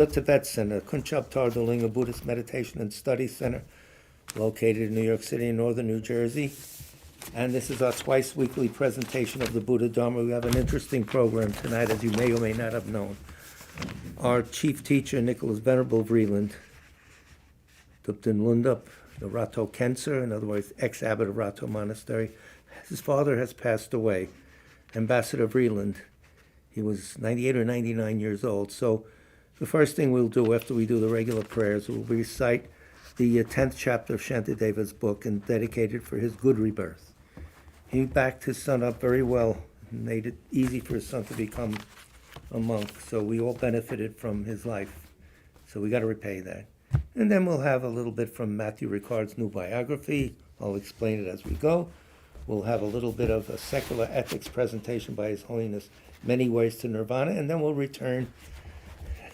The Tibet Center, Kunchab Tardalinga Buddhist Meditation and Study Center, located in New York City and northern New Jersey. And this is our twice weekly presentation of the Buddha Dharma. We have an interesting program tonight, as you may or may not have known. Our chief teacher, Nicholas Venerable VREELAND, Tupten Lundup, the Rato Kenser, in other words, ex-abbot of Rato Monastery. His father has passed away, Ambassador VREELAND. He was 98 or 99 years old. So the first thing we'll do after we do the regular prayers, we'll recite the 10th chapter of SANTIDEVA's book and dedicate it for his good rebirth. He backed his son up very well, and made it easy for his son to become a monk. So we all benefited from his life. So we got to repay that. And then we'll have a little bit from Matthew Ricard's new biography. I'll explain it as we go. We'll have a little bit of a secular ethics presentation by His Holiness, Many Ways to Nirvana, and then we'll return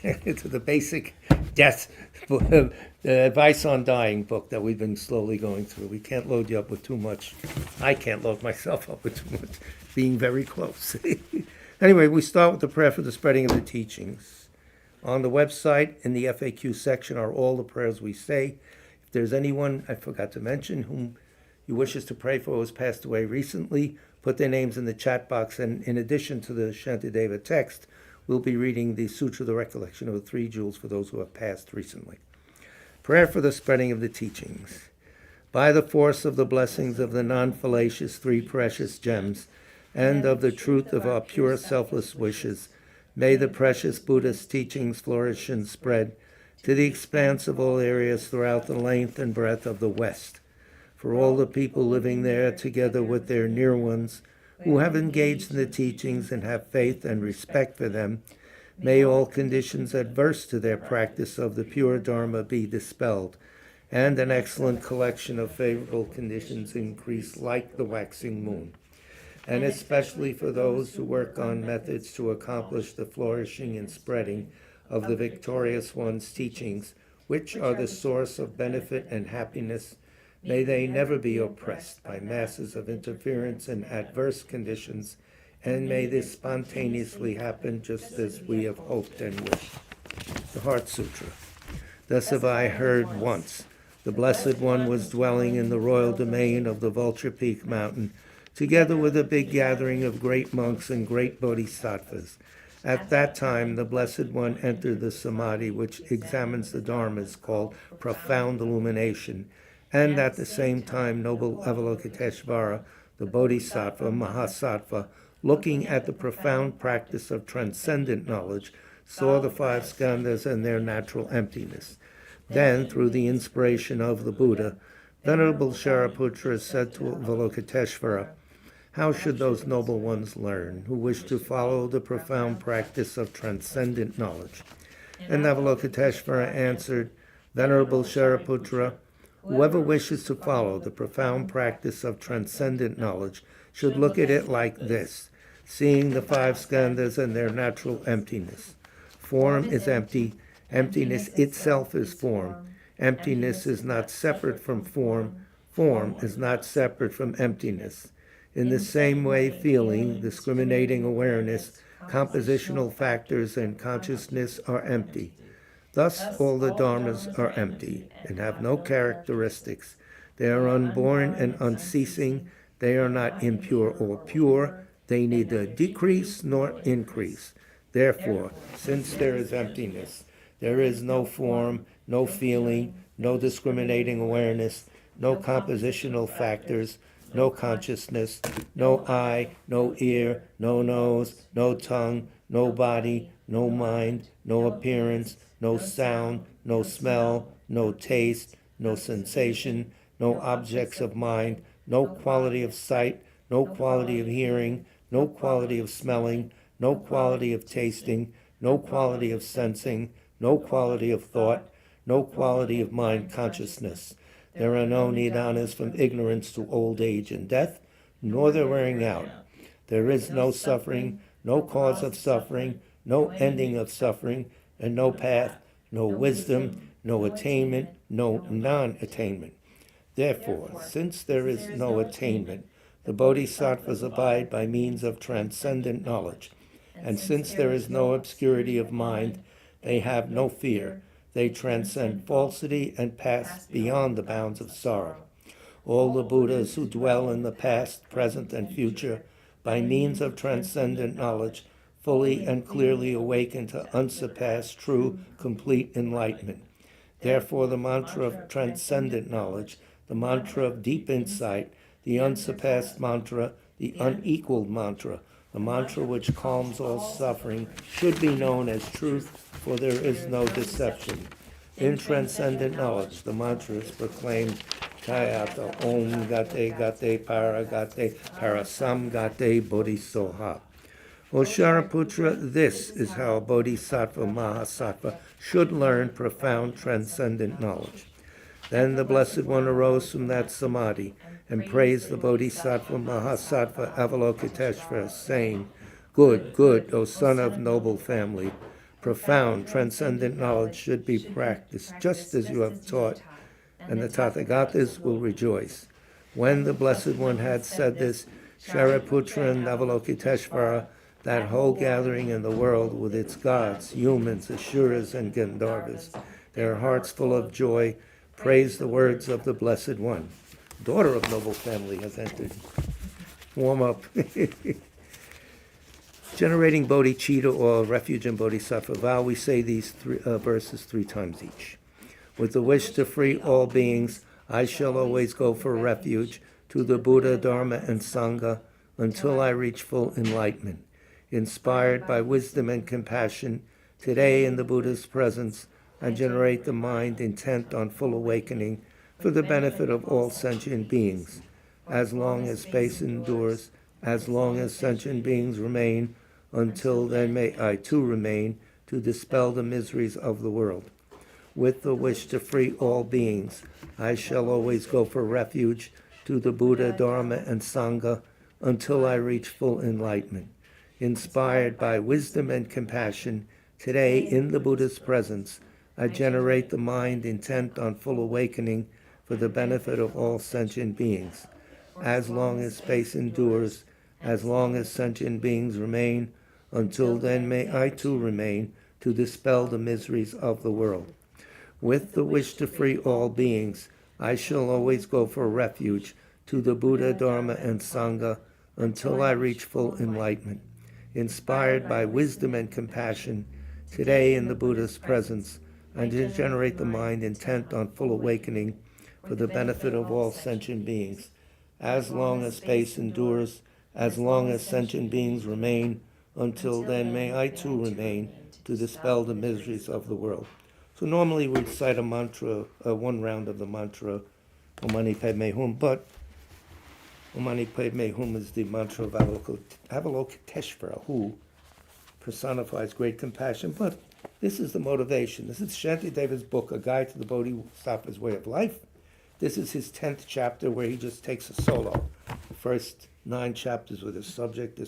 to the basic death, the advice on dying book that we've been slowly going through. We can't load you up with too much. I can't load myself up with too much, being very close. Anyway, we start with the prayer for the spreading of the teachings. On the website, in the FAQ section, are all the prayers we say. If there's anyone I forgot to mention whom you wish us to pray for who has passed away recently, put their names in the chat box. And in addition to the Shantideva text, we'll be reading the Sutra, the Recollection of the Three Jewels for those who have passed recently. Prayer for the spreading of the teachings. By the force of the blessings of the non-fallacious three precious gems, and of the truth of our pure selfless wishes, may the precious Buddhist teachings flourish and spread to the expanse of all areas throughout the length and breadth of the West. For all the people living there, together with their near ones, who have engaged in the teachings and have faith and respect for them, may all conditions adverse to their practice of the pure Dharma be dispelled, and an excellent collection of favorable conditions increase like the waxing moon. And especially for those who work on methods to accomplish the flourishing and spreading of the victorious one's teachings, which are the source of benefit and happiness, may they never be oppressed by masses of interference and adverse conditions, and may this spontaneously happen just as we have hoped and wished. The Heart Sutra. Thus have I heard once. The Blessed One was dwelling in the royal domain of the Vulture Peak Mountain, together with a big gathering of great monks and great bodhisattvas. At that time, the Blessed One entered the Samadhi, which examines the Dharmas, called profound illumination, and at the same time, noble Avalokiteshvara, the Bodhisattva, Mahasattva, looking at the profound practice of transcendent knowledge, saw the five skandhas and their natural emptiness. Then, through the inspiration of the Buddha, Venerable Shariputra said to Avalokiteshvara, "How should those noble ones learn who wish to follow the profound practice of transcendent knowledge?" And Avalokiteshvara answered, "Venerable Shariputra, whoever wishes to follow the profound practice of transcendent knowledge should look at it like this, seeing the five skandhas and their natural emptiness. Form is empty. Emptiness itself is form. Emptiness is not separate from form. Form is not separate from emptiness. In the same way, feeling, discriminating awareness, compositional factors, and consciousness are empty. Thus, all the dharmas are empty and have no characteristics. They are unborn and unceasing. They are not impure or pure. They neither decrease nor increase. Therefore, since there is emptiness, there is no form, no feeling, no discriminating awareness, no compositional factors, no consciousness, no eye, no ear, no nose, no tongue, no body, no mind, no appearance, no sound, no smell, no taste, no sensation, no objects of mind, no quality of sight, no quality of hearing, no quality of smelling, no quality of tasting, no quality of sensing, no quality of thought, no quality of mind consciousness. There are no nidanas from ignorance to old age and death, nor their wearing out. There is no suffering, no cause of suffering, no ending of suffering, and no path, no wisdom, no attainment, no non-attainment. Therefore, since there is no attainment, the bodhisattvas abide by means of transcendent knowledge. And since there is no obscurity of mind, They have no fear. They transcend falsity and pass beyond the bounds of sorrow. All the Buddhas who dwell in the past, present, and future, by means of transcendent knowledge, fully and clearly awaken to unsurpassed, true, complete enlightenment. Therefore, the mantra of transcendent knowledge, the mantra of deep insight, the unsurpassed mantra, the unequaled mantra, the mantra which calms all suffering, should be known as truth, for there is no deception. In transcendent knowledge, the mantra is proclaimed Kayata Om Gate Gate Para Gate Parasam Gate Bodhisoha. O Shariputra, this is how a Bodhisattva Mahasattva should learn profound transcendent knowledge. Then the Blessed One arose from that samadhi and praised the Bodhisattva Mahasattva Avalokiteshvara, saying, Good, good, O son of noble family, profound transcendent knowledge should be practiced just as you have taught, and the Tathagatas will rejoice. When the Blessed One had said this, Shariputra and Avalokiteshvara, that whole gathering in the world with its gods, humans, Asuras, and Gandharvas, their hearts full of joy, praise the words of the Blessed One. Daughter of noble family has entered. Warm up. Generating bodhicitta or refuge in bodhisattva vow, we say these verses 3 times each. With the wish to free all beings, I shall always go for refuge to the Buddha, Dharma, and Sangha until I reach full enlightenment. Inspired by wisdom and compassion, today in the Buddha's presence, I generate the mind intent on full awakening for the benefit of all sentient beings. As long as space endures, as long as sentient beings remain, until then may I too remain to dispel the miseries of the world. With the wish to free all beings, I shall always go for refuge to the Buddha, Dharma, and Sangha until I reach full enlightenment. Inspired by wisdom and compassion, today in the Buddha's presence, I generate the mind intent on full awakening for the benefit of all sentient beings. As long as space endures, as long as sentient beings remain, until then may I too remain to dispel the miseries of the world. With the wish to free all beings, I shall always go for refuge to the Buddha, Dharma, and Sangha until I reach full enlightenment. Inspired by wisdom and compassion, today in the Buddha's presence, I generate the mind intent on full awakening for the benefit of all sentient beings. As long as space endures, as long as sentient beings remain, until then may I too remain to dispel the miseries of the world. So normally we recite a mantra, one round of the mantra, Om Mani Padme Hum, but Om Mani Padme Hum is the mantra of Avalokiteshvara, who personifies great compassion, but this is the motivation. This is Shantideva's book, A Guide to the Bodhisattva's Way of Life. This is his 10th chapter where he just takes a solo. The first 9 chapters with this subject.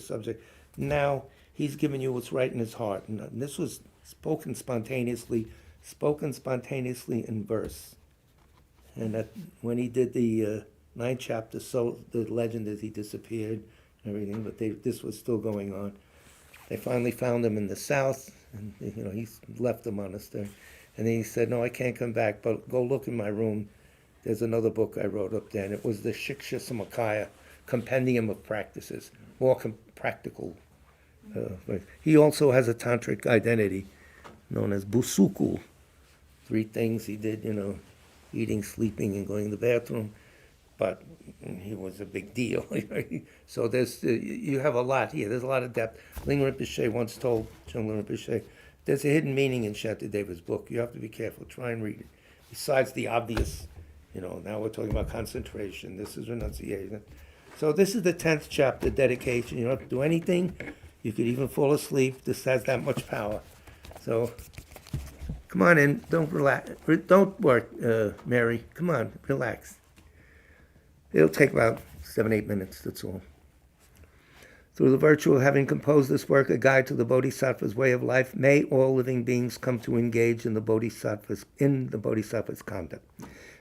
Now he's giving you what's right in his heart. And this was spoken spontaneously in verse. And that when he did the 9th chapter, so the legend is he disappeared and everything, but this was still going on. They finally found him in the south, and he left the monastery. And then he said, no, I can't come back, but go look in my room. There's another book I wrote up there, and it was the Shiksha Samakaya, Compendium of Practices, more practical. He also has a tantric identity known as Busuku. 3 things he did, eating, sleeping, and going to the bathroom. But he was a big deal. So you have a lot here. There's a lot of depth. Ling Rinpoche once told Chung Rinpoche, there's a hidden meaning in Shantideva's book. You have to be careful. Try and read it. Besides the obvious, now we're talking about concentration. This is renunciation. So this is the 10th chapter, dedication. You don't have to do anything. You could even fall asleep. This has that much power. So come on in. Don't relax. Don't work, Mary. Come on, relax. It'll take about 7-8 minutes, that's all. Through the virtue of having composed this work, A Guide to the Bodhisattva's Way of Life, may all living beings come to engage in the Bodhisattva's conduct.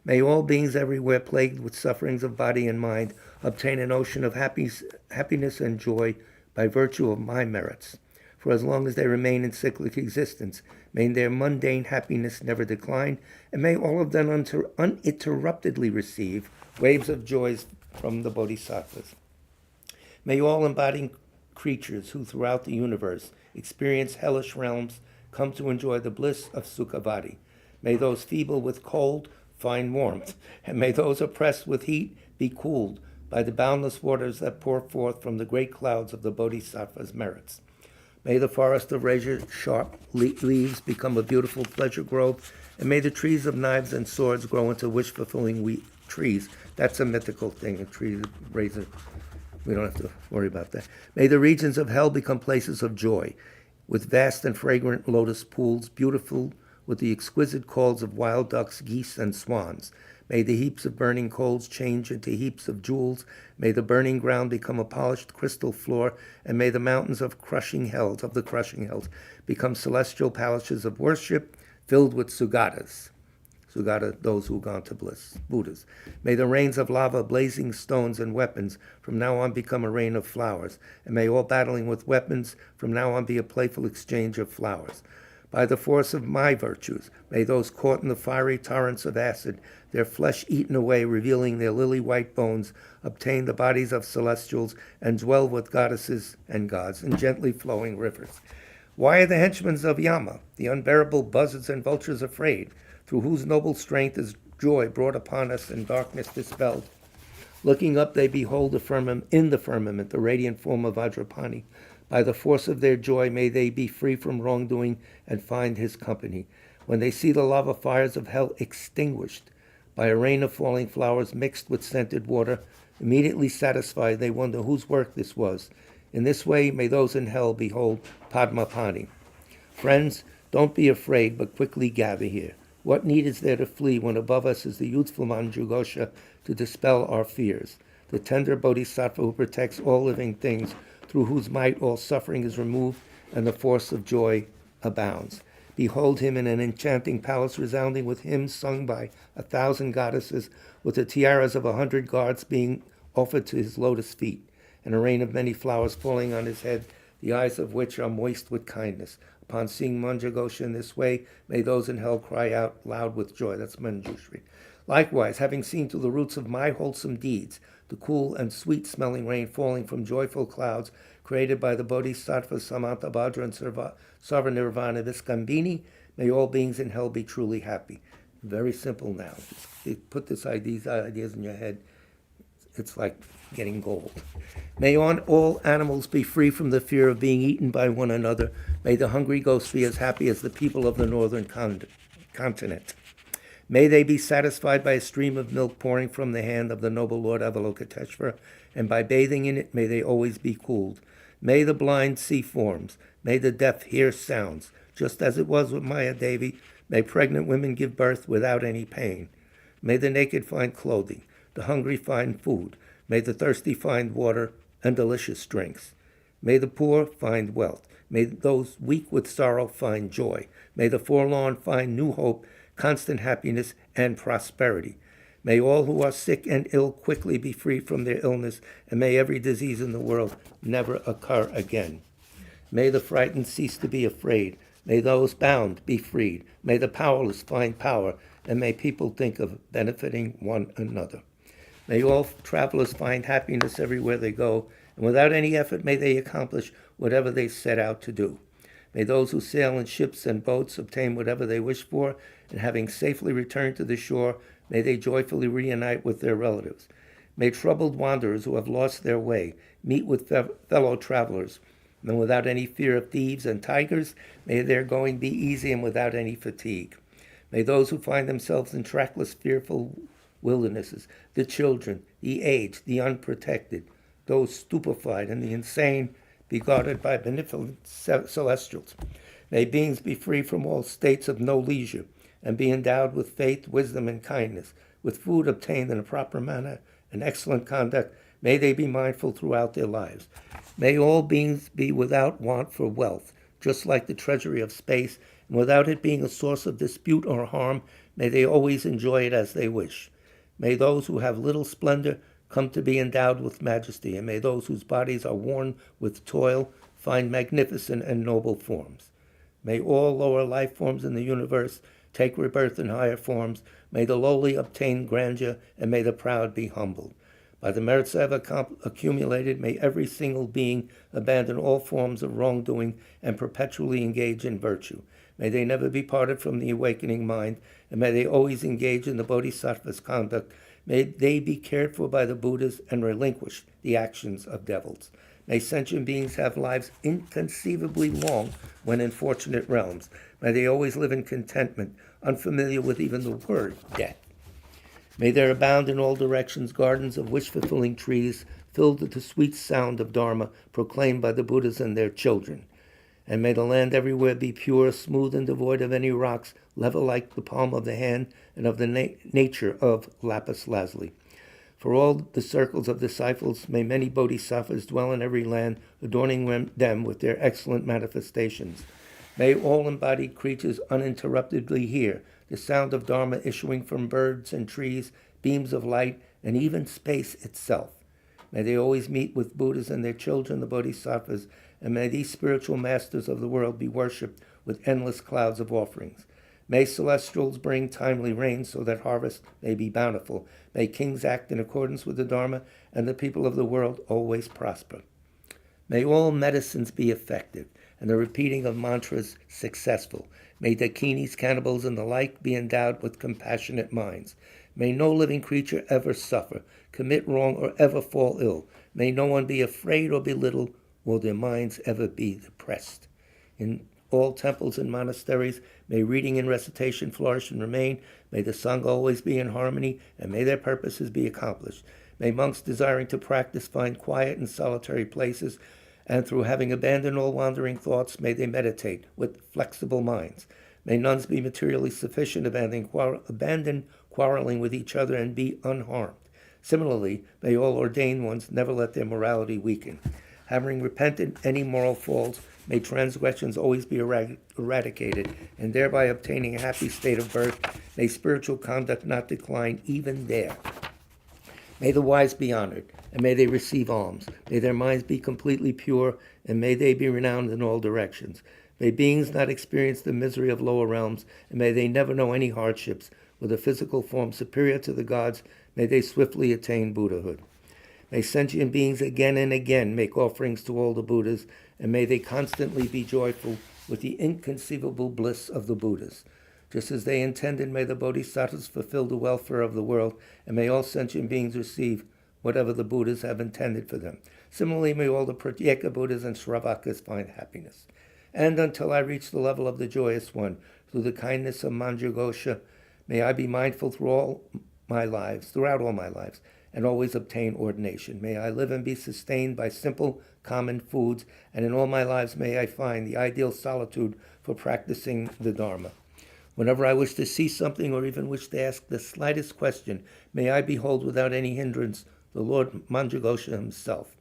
May all beings everywhere plagued with sufferings of body and mind obtain an ocean of happiness and joy by virtue of my merits. for as long as they remain in cyclic existence. May their mundane happiness never decline, and may all of them uninterruptedly receive waves of joys from the bodhisattvas. May all embodying creatures who throughout the universe experience hellish realms come to enjoy the bliss of Sukhavati. May those feeble with cold find warmth, and may those oppressed with heat be cooled by the boundless waters that pour forth from the great clouds of the Bodhisattva's merits. May the forest of razor-sharp leaves become a beautiful pleasure grove, and may the trees of knives and swords grow into wish-fulfilling trees. That's a mythical thing, a tree razor. We don't have to worry about that. May the regions of hell become places of joy, with vast and fragrant lotus pools, beautiful with the exquisite calls of wild ducks, geese, and swans. May the heaps of burning coals change into heaps of jewels. May the burning ground become a polished crystal floor, and may the mountains of the crushing hells, become celestial palaces of worship filled with Sugatas. Sugata, those who have gone to bliss, Buddhas. May the rains of lava, blazing stones, and weapons from now on become a rain of flowers, and may all battling with weapons from now on be a playful exchange of flowers. By the force of my virtues, may those caught in the fiery torrents of acid, their flesh eaten away, revealing their lily-white bones, obtain the bodies of celestials, and dwell with goddesses and gods in gently flowing rivers. Why are the henchmen of Yama, the unbearable buzzards and vultures, afraid, through whose noble strength is joy brought upon us and darkness dispelled? Looking up, they behold in the firmament the radiant form of Vajrapani. By the force of their joy, may they be free from wrongdoing and find his company. When they see the lava fires of hell extinguished by a rain of falling flowers mixed with scented water, immediately satisfied, they wonder whose work this was. In this way, may those in hell behold Padmapani. Friends, don't be afraid, but quickly gather here. What need is there to flee when above us is the youthful Manjughosha to dispel our fears, the tender bodhisattva who protects all living things, through whose might all suffering is removed and the force of joy abounds. Behold him in an enchanting palace resounding with hymns sung by 1,000 goddesses, with the tiaras of 100 guards being offered to his lotus feet, and a rain of many flowers falling on his head, the eyes of which are moist with kindness. Upon seeing Manjughosha in this way, may those in hell cry out loud with joy. That's Manjushri. Likewise, having seen to the roots of my wholesome deeds, the cool and sweet-smelling rain falling from joyful clouds created by the Bodhisattvas Samantabhadra and Sarvanirvana Viskambini, may all beings in hell be truly happy. Very simple now. Just put these ideas in your head. It's like getting gold. May all animals be free from the fear of being eaten by one another. May the hungry ghosts be as happy as the people of the northern continent. May they be satisfied by a stream of milk pouring from the hand of the noble Lord Avalokiteshvara, and by bathing in it may they always be cooled. May the blind see forms. May the deaf hear sounds, just as it was with Maya Devi. May pregnant women give birth without any pain. May the naked find clothing, the hungry find food. May the thirsty find water and delicious drinks. May the poor find wealth. May those weak with sorrow find joy. May the forlorn find new hope, constant happiness, and prosperity. May all who are sick and ill quickly be free from their illness, and may every disease in the world never occur again. May the frightened cease to be afraid. May those bound be freed. May the powerless find power, and may people think of benefiting one another. May all travelers find happiness everywhere they go, and without any effort may they accomplish whatever they set out to do. May those who sail in ships and boats obtain whatever they wish for, and having safely returned to the shore, may they joyfully reunite with their relatives. May troubled wanderers who have lost their way meet with fellow travelers, and without any fear of thieves and tigers, may their going be easy and without any fatigue. May those who find themselves in trackless, fearful wildernesses, the children, the aged, the unprotected, those stupefied and the insane, be guarded by benevolent celestials. May beings be free from all states of no leisure, and be endowed with faith, wisdom, and kindness, with food obtained in a proper manner and excellent conduct. May they be mindful throughout their lives. May all beings be without want for wealth, just like the treasury of space, and without it being a source of dispute or harm, may they always enjoy it as they wish. May those who have little splendor come to be endowed with majesty, and may those whose bodies are worn with toil find magnificent and noble forms. May all lower life forms in the universe take rebirth in higher forms. May the lowly obtain grandeur, and may the proud be humbled. By the merits I have accumulated, may every single being abandon all forms of wrongdoing and perpetually engage in virtue. May they never be parted from the awakening mind, and may they always engage in the Bodhisattva's conduct. May they be cared for by the Buddhas and relinquish the actions of devils. May sentient beings have lives inconceivably long when in fortunate realms. May they always live in contentment, unfamiliar with even the word death. May there abound in all directions gardens of wish-fulfilling trees, filled with the sweet sound of Dharma proclaimed by the Buddhas and their children. And may the land everywhere be pure, smooth, and devoid of any rocks, level like the palm of the hand, and of the nature of lapis lazuli. For all the circles of disciples, may many bodhisattvas dwell in every land, adorning them with their excellent manifestations. May all embodied creatures uninterruptedly hear the sound of Dharma issuing from birds and trees, beams of light, and even space itself. May they always meet with Buddhas and their children, the bodhisattvas, and may these spiritual masters of the world be worshipped with endless clouds of offerings. May celestials bring timely rain so that harvest may be bountiful. May kings act in accordance with the Dharma, and the people of the world always prosper. May all medicines be effective, and the repeating of mantras successful. May dakinis, cannibals, and the like be endowed with compassionate minds. May no living creature ever suffer, commit wrong, or ever fall ill. May no one be afraid or belittled, or their minds ever be depressed. In all temples and monasteries, may reading and recitation flourish and remain. May the Sangha always be in harmony, and may their purposes be accomplished. May monks desiring to practice find quiet and solitary places, and through having abandoned all wandering thoughts, may they meditate with flexible minds. May nuns be materially sufficient, abandon quarreling with each other, and be unharmed. Similarly, may all ordained ones never let their morality weaken. Having repented any moral faults, may transgressions always be eradicated, and thereby obtaining a happy state of birth, may spiritual conduct not decline even there. May the wise be honored, and may they receive alms. May their minds be completely pure, and may they be renowned in all directions. May beings not experience the misery of lower realms, and may they never know any hardships. With a physical form superior to the gods, may they swiftly attain Buddhahood. May sentient beings again and again make offerings to all the Buddhas, and may they constantly be joyful with the inconceivable bliss of the Buddhas. Just as they intended, may the Bodhisattvas fulfill the welfare of the world, and may all sentient beings receive whatever the Buddhas have intended for them. Similarly, may all the Pratyeka Buddhas and Shravakas find happiness. And until I reach the level of the Joyous One, through the kindness of Manjughosha, may I be mindful throughout all my lives, and always obtain ordination. May I live and be sustained by simple, common foods, and in all my lives may I find the ideal solitude for practicing the Dharma. Whenever I wish to see something or even wish to ask the slightest question, may I behold without any hindrance the Lord Manjughosha himself.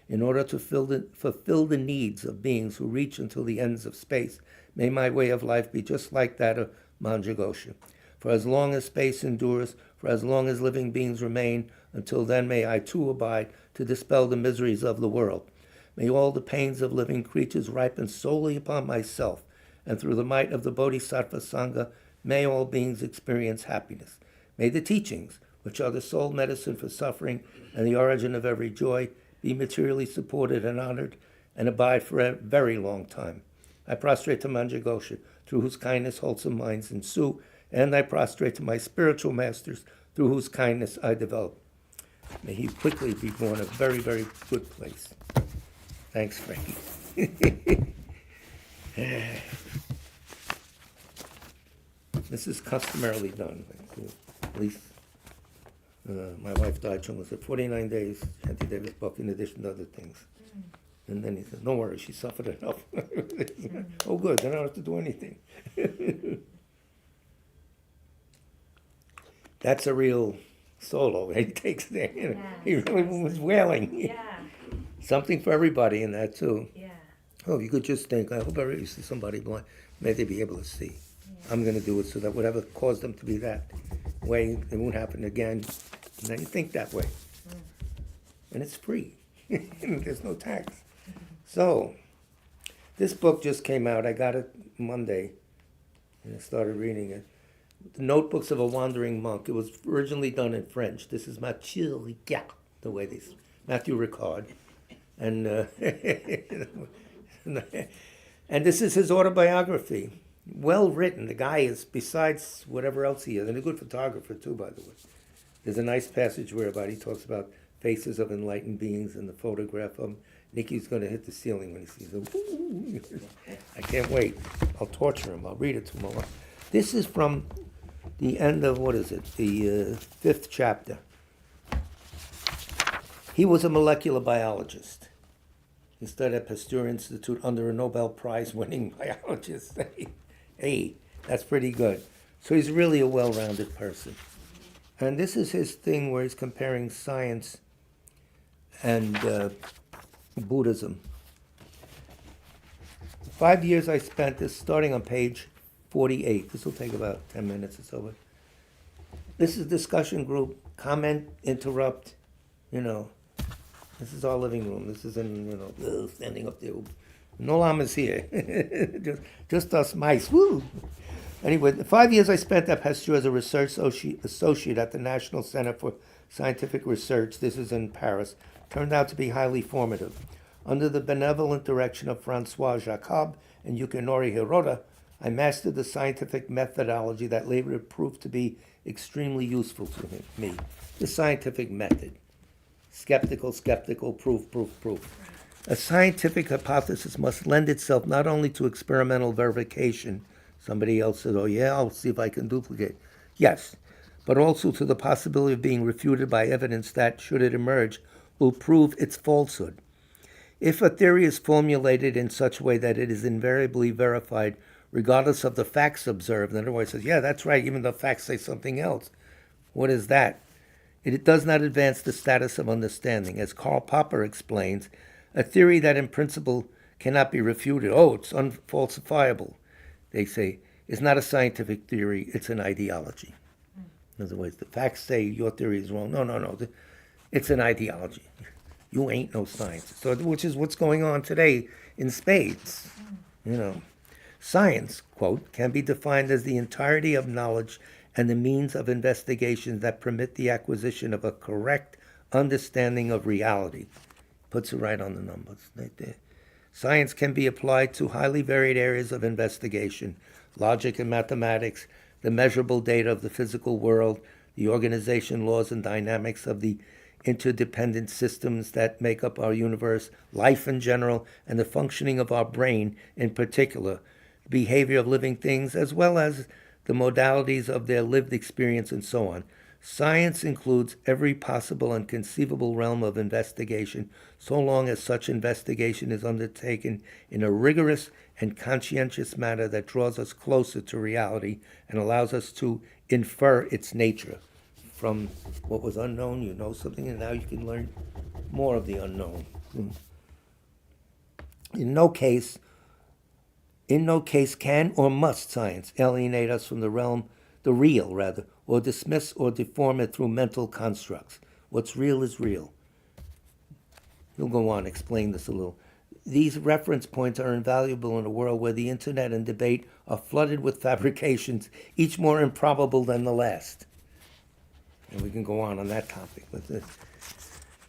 In order to fulfill the needs of beings who reach until the ends of space, may my way of life be just like that of Manjughosha. For as long as space endures, for as long as living beings remain, until then may I too abide to dispel the miseries of the world. May all the pains of living creatures ripen solely upon myself, and through the might of the Bodhisattva Sangha, may all beings experience happiness. May the teachings, which are the sole medicine for suffering and the origin of every joy, be materially supported and honored, and abide for a very long time. I prostrate to Manjughosha, through whose kindness wholesome minds ensue, and I prostrate to my spiritual masters, through whose kindness I develop. May he quickly be born a very, very good place. Thanks, Frankie. This is customarily done. At least my wife died, she was at 49 days, SANTIDEVA's book, in addition to other things. And then he said, don't worry, she suffered enough. Oh, good, then I don't have to do anything. That's a real solo he takes there. You know? He really was wailing. Yeah. Something for everybody in that, too. Yeah. Oh, you could just think, I hope I really see somebody blind. May they be able to see. Yeah. I'm going to do it so that whatever caused them to be that way, it won't happen again. And then you think that way. And it's free. There's no tax. So, This book just came out. I got it Monday, and I started reading it. The Notebooks of a Wandering Monk. It was originally done in French. This is Mathieu Ricard, the way they Matthew Ricard, and and this is his autobiography. Well written. The guy is, besides whatever else he is, and a good photographer too, by the way. There's a nice passage whereby he talks about faces of enlightened beings in the photograph of him. Nikki's going to hit the ceiling when he sees them. I can't wait. I'll torture him. I'll read it to him. This is from the end of, what is it, the 5th chapter. He was a molecular biologist. He studied at Pasteur Institute under a Nobel Prize-winning biologist. Hey, that's pretty good. So he's really a well-rounded person. And this is his thing where he's comparing science and Buddhism. 5 years I spent this, starting on page 48. This will take about 10 minutes or so. But this is a discussion group. Comment, interrupt, This is our living room. This isn't, standing up there. No llamas here. just us mice. Woo! Anyway, the 5 years I spent at Pasteur as a research associate at the National Center for Scientific Research, this is in Paris, turned out to be highly formative. Under the benevolent direction of Francois Jacob and Yukinori Hirota, I mastered the scientific methodology that later proved to be extremely useful to me. The scientific method. Skeptical, proof. A scientific hypothesis must lend itself not only to experimental verification. Somebody else said, oh yeah, I'll see if I can duplicate. Yes, but also to the possibility of being refuted by evidence that, should it emerge, will prove its falsehood. If a theory is formulated in such a way that it is invariably verified, regardless of the facts observed, and everyone says, yeah, that's right, even though facts say something else. What is that? It does not advance the status of understanding. As Karl Popper explains, a theory that in principle cannot be refuted, it's unfalsifiable, they say, is not a scientific theory, it's an ideology. In other words, the facts say your theory is wrong. No. It's an ideology. You ain't no science. So, which is what's going on today in spades. Science, quote, can be defined as the entirety of knowledge and the means of investigation that permit the acquisition of a correct understanding of reality. Puts it right on the numbers. Right there. Science can be applied to highly varied areas of investigation, logic and mathematics, the measurable data of the physical world, the organization, laws, and dynamics of the interdependent systems that make up our universe, life in general, and the functioning of our brain in particular, the behavior of living things, as well as the modalities of their lived experience, and so on. Science includes every possible and conceivable realm of investigation, so long as such investigation is undertaken in a rigorous and conscientious manner that draws us closer to reality and allows us to infer its nature. From what was unknown, you know something, and now you can learn more of the unknown. In no case can or must science alienate us from the real, or dismiss or deform it through mental constructs. What's real is real. He'll go on, explain this a little. These reference points are invaluable in a world where the internet and debate are flooded with fabrications, each more improbable than the last. And we can go on that topic.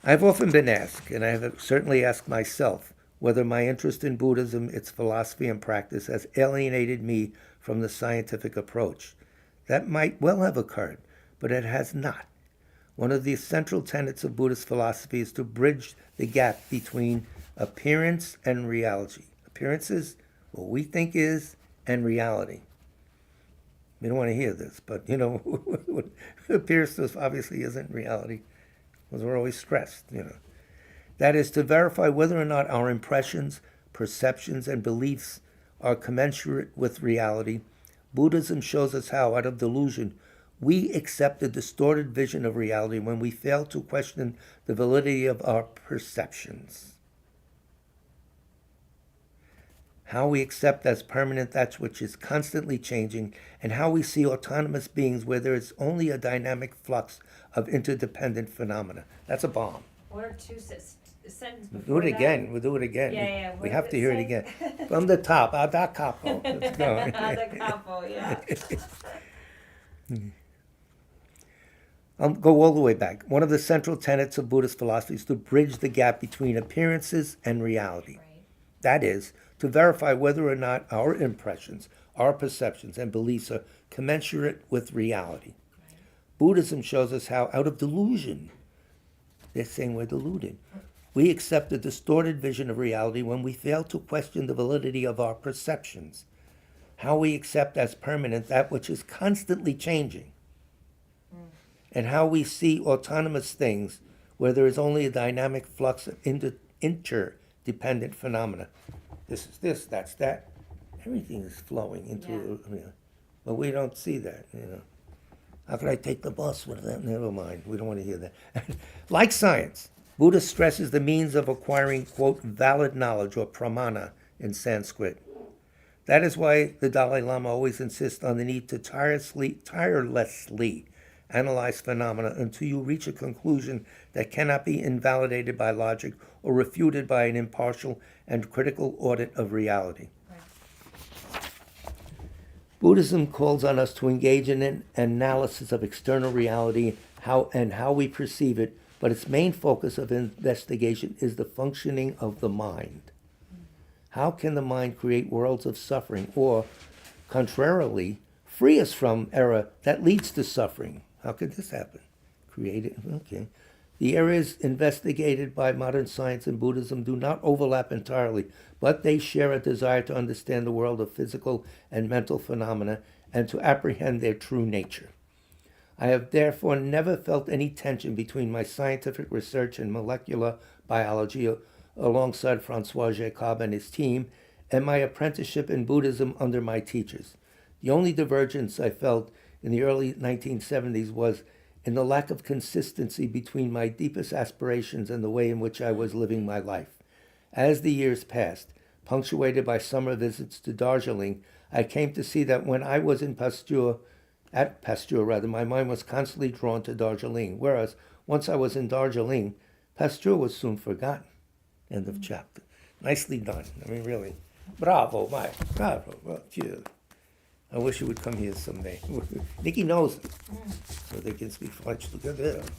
I've often been asked, and I have certainly asked myself, whether my interest in Buddhism, its philosophy and practice, has alienated me from the scientific approach. That might well have occurred, but it has not. One of the central tenets of Buddhist philosophy is to bridge the gap between appearance and reality. Appearance is what we think is, and reality. We don't want to hear this, but what appears to us obviously isn't reality, because we're always stressed, That is to verify whether or not our impressions, perceptions, and beliefs are commensurate with reality. Buddhism shows us how, out of delusion, we accept a distorted vision of reality when we fail to question the validity of our perceptions. How we accept as permanent that which is constantly changing, and how we see autonomous beings where there is only a dynamic flux of interdependent phenomena. That's a bomb. What are two sentence We'll before do it that. again. We'll do it again. Yeah. We What have does to it hear it say? again. From the top, da capo. Let's go. The capo, yeah. I'll go all the way back. One of the central tenets of Buddhist philosophy is to bridge the gap between appearances and reality. Right. That is, to verify whether or not our impressions, our perceptions, and beliefs are commensurate with reality. Right. Buddhism shows us how, out of delusion, they're saying we're deluded, we accept a distorted vision of reality when we fail to question the validity of our perceptions, how we accept as permanent that which is constantly changing, and how we see autonomous things where there is only a dynamic flux of interdependent phenomena. This is this, that's that. Everything is flowing into, but we don't see that, How could I take the bus with that? Never mind, we don't want to hear that. Like science, Buddha stresses the means of acquiring, quote, valid knowledge, or pramana in Sanskrit. That is why the Dalai Lama always insists on the need to tirelessly analyze phenomena until you reach a conclusion that cannot be invalidated by logic or refuted by an impartial and critical audit of reality. Right. Buddhism calls on us to engage in an analysis of external reality and how we perceive it, but its main focus of investigation is the functioning of the mind. How can the mind create worlds of suffering or, contrarily, free us from error that leads to suffering? How could this happen? Create it? Okay. The areas investigated by modern science and Buddhism do not overlap entirely, but they share a desire to understand the world of physical and mental phenomena and to apprehend their true nature. I have therefore never felt any tension between my scientific research in molecular biology alongside Francois Jacob and his team and my apprenticeship in Buddhism under my teachers. The only divergence I felt in the early 1970s was in the lack of consistency between my deepest aspirations and the way in which I was living my life. As the years passed, punctuated by summer visits to Darjeeling, I came to see that when I was at Pasteur, my mind was constantly drawn to Darjeeling, whereas once I was in Darjeeling, Pasteur was soon forgotten. End of chapter. Nicely done. I mean, really. Bravo, Mike. Bravo. Well, phew. I wish you would come here someday. Nikki knows it. So they can speak French. Look at that.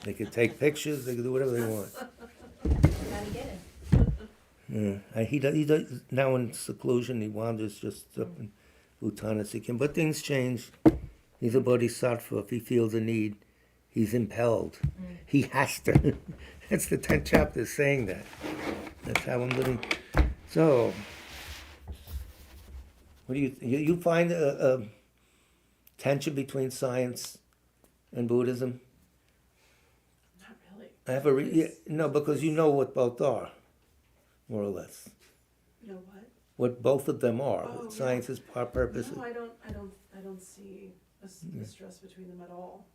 They can take pictures. They can do whatever they want. Gotta get it. He does now in seclusion. He wanders just up in Bhutan as he can. But things change. He's a bodhisattva. If he feels a need, he's impelled. He has to. That's the 10th chapter saying that. That's how I'm living. So, what do you find a tension between science and Buddhism? Not really. I have no, because you know what both are, more or less. You know what? What both of them are. Oh, Science is our purpose. No, I don't see a stress between them at all.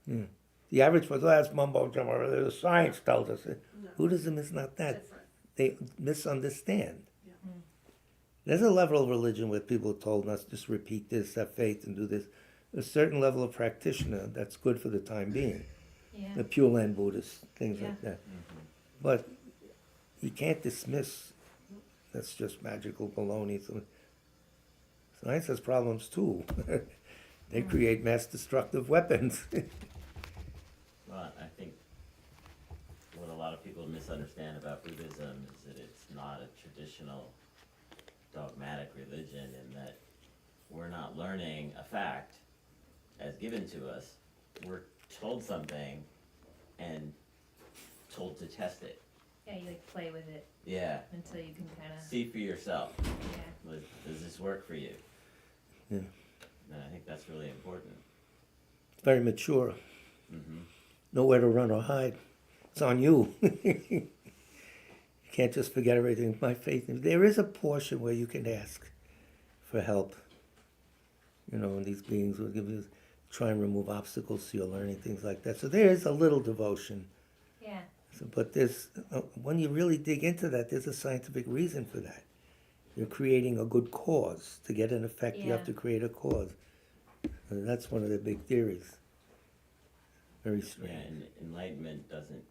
The average person, that's mumbo jumbo. The science tells us it. No. Buddhism is not that. Different. They misunderstand. Yeah. There's a level of religion where people are told us just repeat this, have faith, and do this. A certain level of practitioner that's good for the time being. Yeah. The Pure Land Buddhists, things Yeah. like that. But you can't dismiss that's just magical baloney. So science has problems too. They create mass destructive weapons. Well, I think what a lot of people misunderstand about Buddhism is that it's not a traditional dogmatic religion, and that we're not learning a fact as given to us. We're told something and told to test it. Yeah, you like play with it Yeah. until you can kind of. See for yourself. Yeah. Does this work for you? Yeah. And I think that's really important. It's very mature. Mm-hmm. Nowhere to run or hide. It's on you. You can't just forget everything. My faith in there is a portion where you can ask for help. And these beings will give you try and remove obstacles to your learning, things like that. So there is a little devotion. Yeah. But there's when you really dig into that, there's a scientific reason for that. You're creating a good cause. To get an effect, you have Yeah. to create a cause. And that's one of the big theories. Very strange. Yeah, and enlightenment doesn't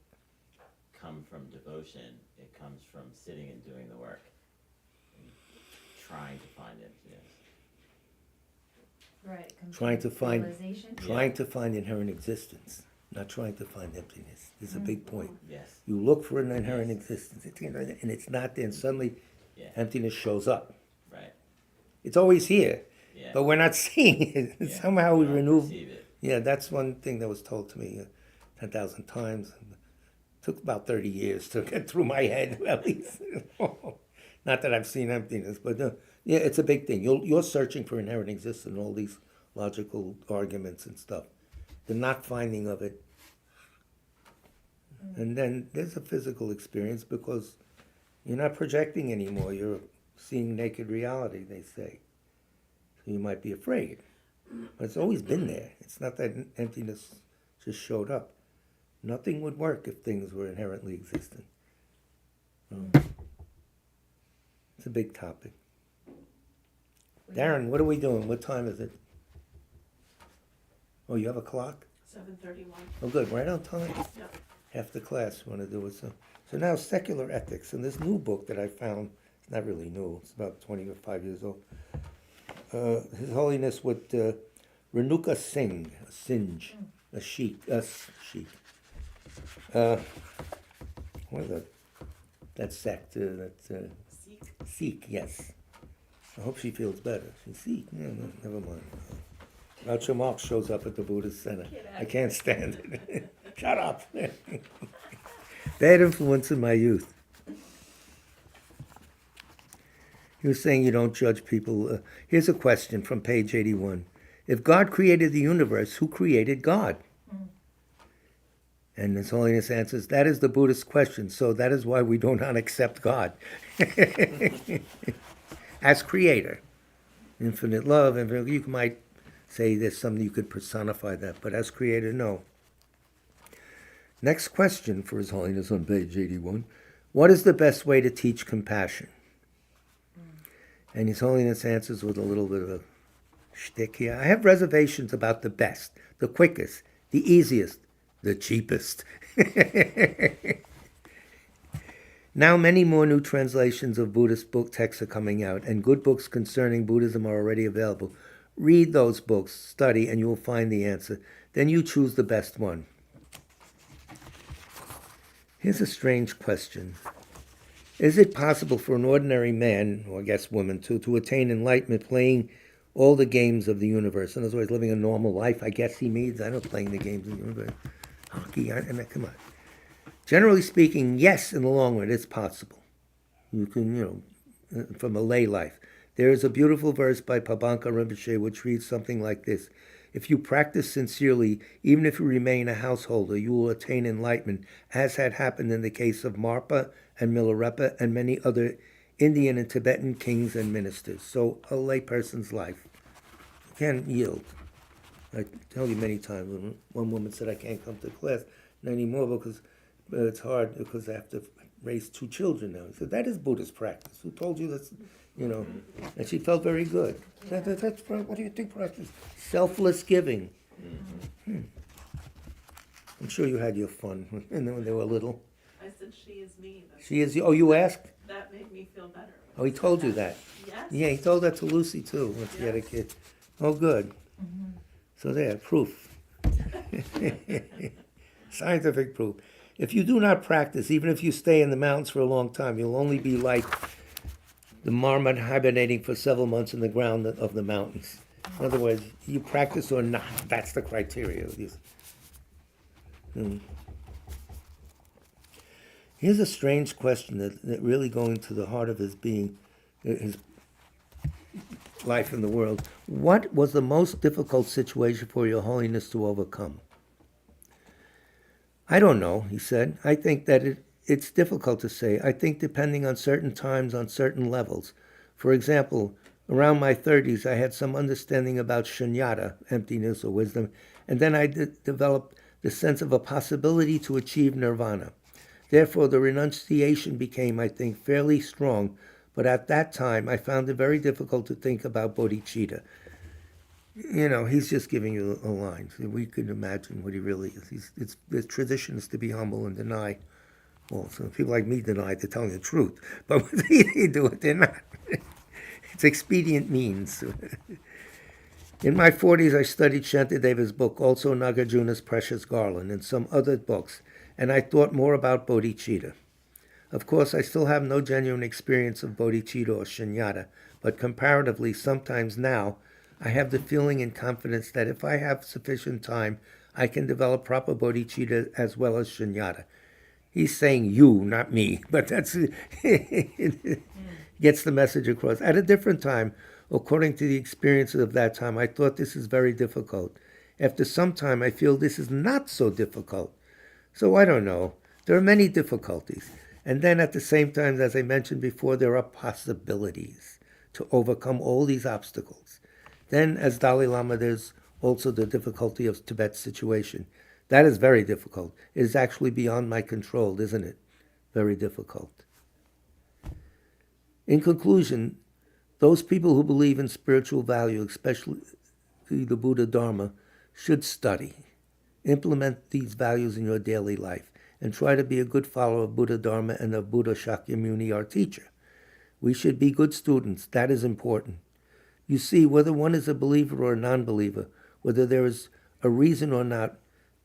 come from devotion. It comes from sitting and doing the work, and trying to find emptiness. Right. it comes Trying from to find- realization. Trying to find inherent existence, not trying to find emptiness. This is a big point. Yes. You look for an inherent existence, and it's not there, and suddenly Yeah. emptiness shows up. Right. It's always here, Yeah. but we're not seeing it. Yeah. Somehow we don't remove. perceive it. Yeah, that's one thing that was told to me 10,000 times. Took about 30 years to get through my head, at least. Not that I've seen emptiness, but yeah, it's a big thing. You're searching for inherent existence in all these logical arguments and stuff. The not finding of it. And then there's a physical experience because you're not projecting anymore. You're seeing naked reality, they say. So you might be afraid. But it's always been there. It's not that emptiness just showed up. Nothing would work if things were inherently existent. It's a big topic. Darren, what are we doing? What time is it? Oh, you have a clock? 7:31. Oh, good. Right on time. Yep. Half the class want to do it. So now secular ethics. And this new book that I found, it's not really new. It's about 25 years old. His Holiness with Renuka Singh, a Sinj, a sheik. What is that sect? Seek. Sikh, yes. I hope she feels better. She's Sikh. No, never mind. Groucho Marx shows up at the Buddhist Center. I can't stand it. Shut up. Bad influence in my youth. He was saying you don't judge people. Here's a question from page 81. If God created the universe, who created God? And His Holiness answers, that is the Buddhist question, so that is why we do not accept God. As creator. Infinite love, and you might say there's something you could personify that, but as creator, no. Next question for His Holiness on page 81. What is the best way to teach compassion? And His Holiness answers with a little bit of a shtick here. I have reservations about the best, the quickest, the easiest, the cheapest. Now many more new translations of Buddhist book texts are coming out, and good books concerning Buddhism are already available. Read those books, study, and you will find the answer. Then you choose the best one. Here's a strange question. Is it possible for an ordinary man, or I guess woman too, to attain enlightenment playing all the games of the universe? In other words, living a normal life, I guess he means. I don't playing the games of the universe. Hockey, come on. Generally speaking, yes, in the long run, it's possible. You can, from a lay life. There is a beautiful verse by Pabanka Rinpoche which reads something like this. If you practice sincerely, even if you remain a householder, you will attain enlightenment, as had happened in the case of Marpa and Milarepa and many other Indian and Tibetan kings and ministers. So a layperson's life can yield. I tell you many times, when one woman said, I can't come to class anymore because it's hard because I have to raise 2 children now. He said, that is Buddhist practice. Who told you that's, And she felt very good. Yeah. That's what do you think practice? Selfless giving. I'm sure you had your fun when they were little. I said she is me. She is, oh, you asked? That made me feel better. Oh, he told you that. Yes. Yeah, he told that to Lucy too, when she had a kid. Oh, good. So there, proof. Scientific proof. If you do not practice, even if you stay in the mountains for a long time, you'll only be like the marmot hibernating for several months in the ground of the mountains. In other words, you practice or not, that's the criteria. Here's a strange question that really going to the heart of his being, his life in the world. What was the most difficult situation for Your Holiness to overcome? I don't know, he said. I think that it's difficult to say. I think depending on certain times, on certain levels. For example, around my 30s, I had some understanding about shunyata, emptiness or wisdom, and then I developed the sense of a possibility to achieve nirvana. Therefore, the renunciation became, I think, fairly strong, but at that time, I found it very difficult to think about bodhicitta. He's just giving you a line. We could imagine what he really is. The tradition is to be humble and deny Well, some people like me deny they're telling the truth, but when they do it, they're not. It's expedient means. In my 40s, I studied Shantideva's book, also Nagarjuna's Precious Garland, and some other books, and I thought more about bodhicitta. Of course, I still have no genuine experience of bodhicitta or shunyata, but comparatively, sometimes now, I have the feeling and confidence that if I have sufficient time, I can develop proper bodhicitta as well as shunyata. He's saying you, not me, but that's gets the message across. At a different time, according to the experiences of that time, I thought this is very difficult. After some time, I feel this is not so difficult. So I don't know. There are many difficulties. And then at the same time, as I mentioned before, there are possibilities to overcome all these obstacles. Then, as Dalai Lama, there's also the difficulty of Tibet's situation. That is very difficult. It is actually beyond my control, isn't it? Very difficult. In conclusion, those people who believe in spiritual value, especially the Buddha Dharma, should study. Implement these values in your daily life and try to be a good follower of Buddha Dharma and of Buddha Shakyamuni, our teacher. We should be good students. That is important. You see, whether one is a believer or a non-believer, whether there is a reason or not,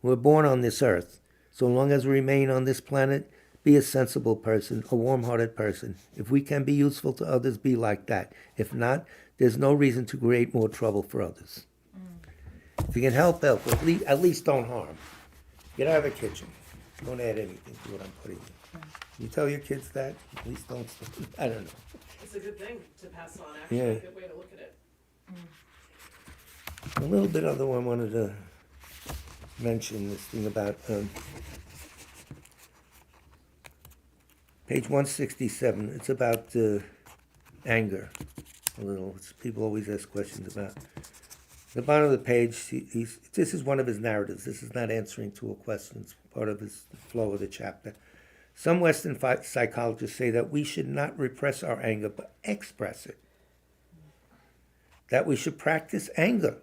we're born on this earth. So long as we remain on this planet, be a sensible person, a warm-hearted person. If we can be useful to others, be like that. If not, there's no reason to create more trouble for others. If you can help. At least don't harm. Get out of the kitchen. Don't add anything to what I'm putting in. You tell your kids that? At least don't. I don't know. It's a good thing to pass on, actually, Yeah. a good way to look at it. A little bit other one I wanted to mention, this thing about page 167. It's about anger. A little. People always ask questions about. The bottom of the page, this is one of his narratives. This is not answering to a question. It's part of his flow of the chapter. Some Western psychologists say that we should not repress our anger, but express it. That we should practice anger.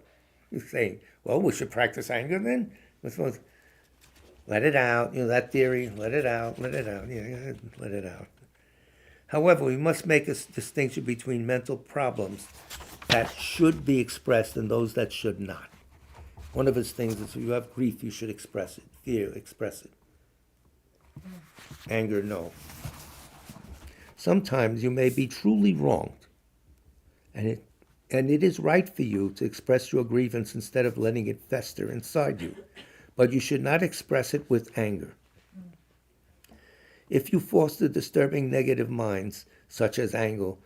He's saying, well, we should practice anger then? We're supposed to let it out. You know, that theory, let it out. Yeah, let it out. However, we must make a distinction between mental problems that should be expressed and those that should not. One of his things is if you have grief, you should express it. Fear, express it. Anger, no. Sometimes you may be truly wronged, and it is right for you to express your grievance instead of letting it fester inside you, but you should not express it with anger. If you foster disturbing negative minds, such as anger,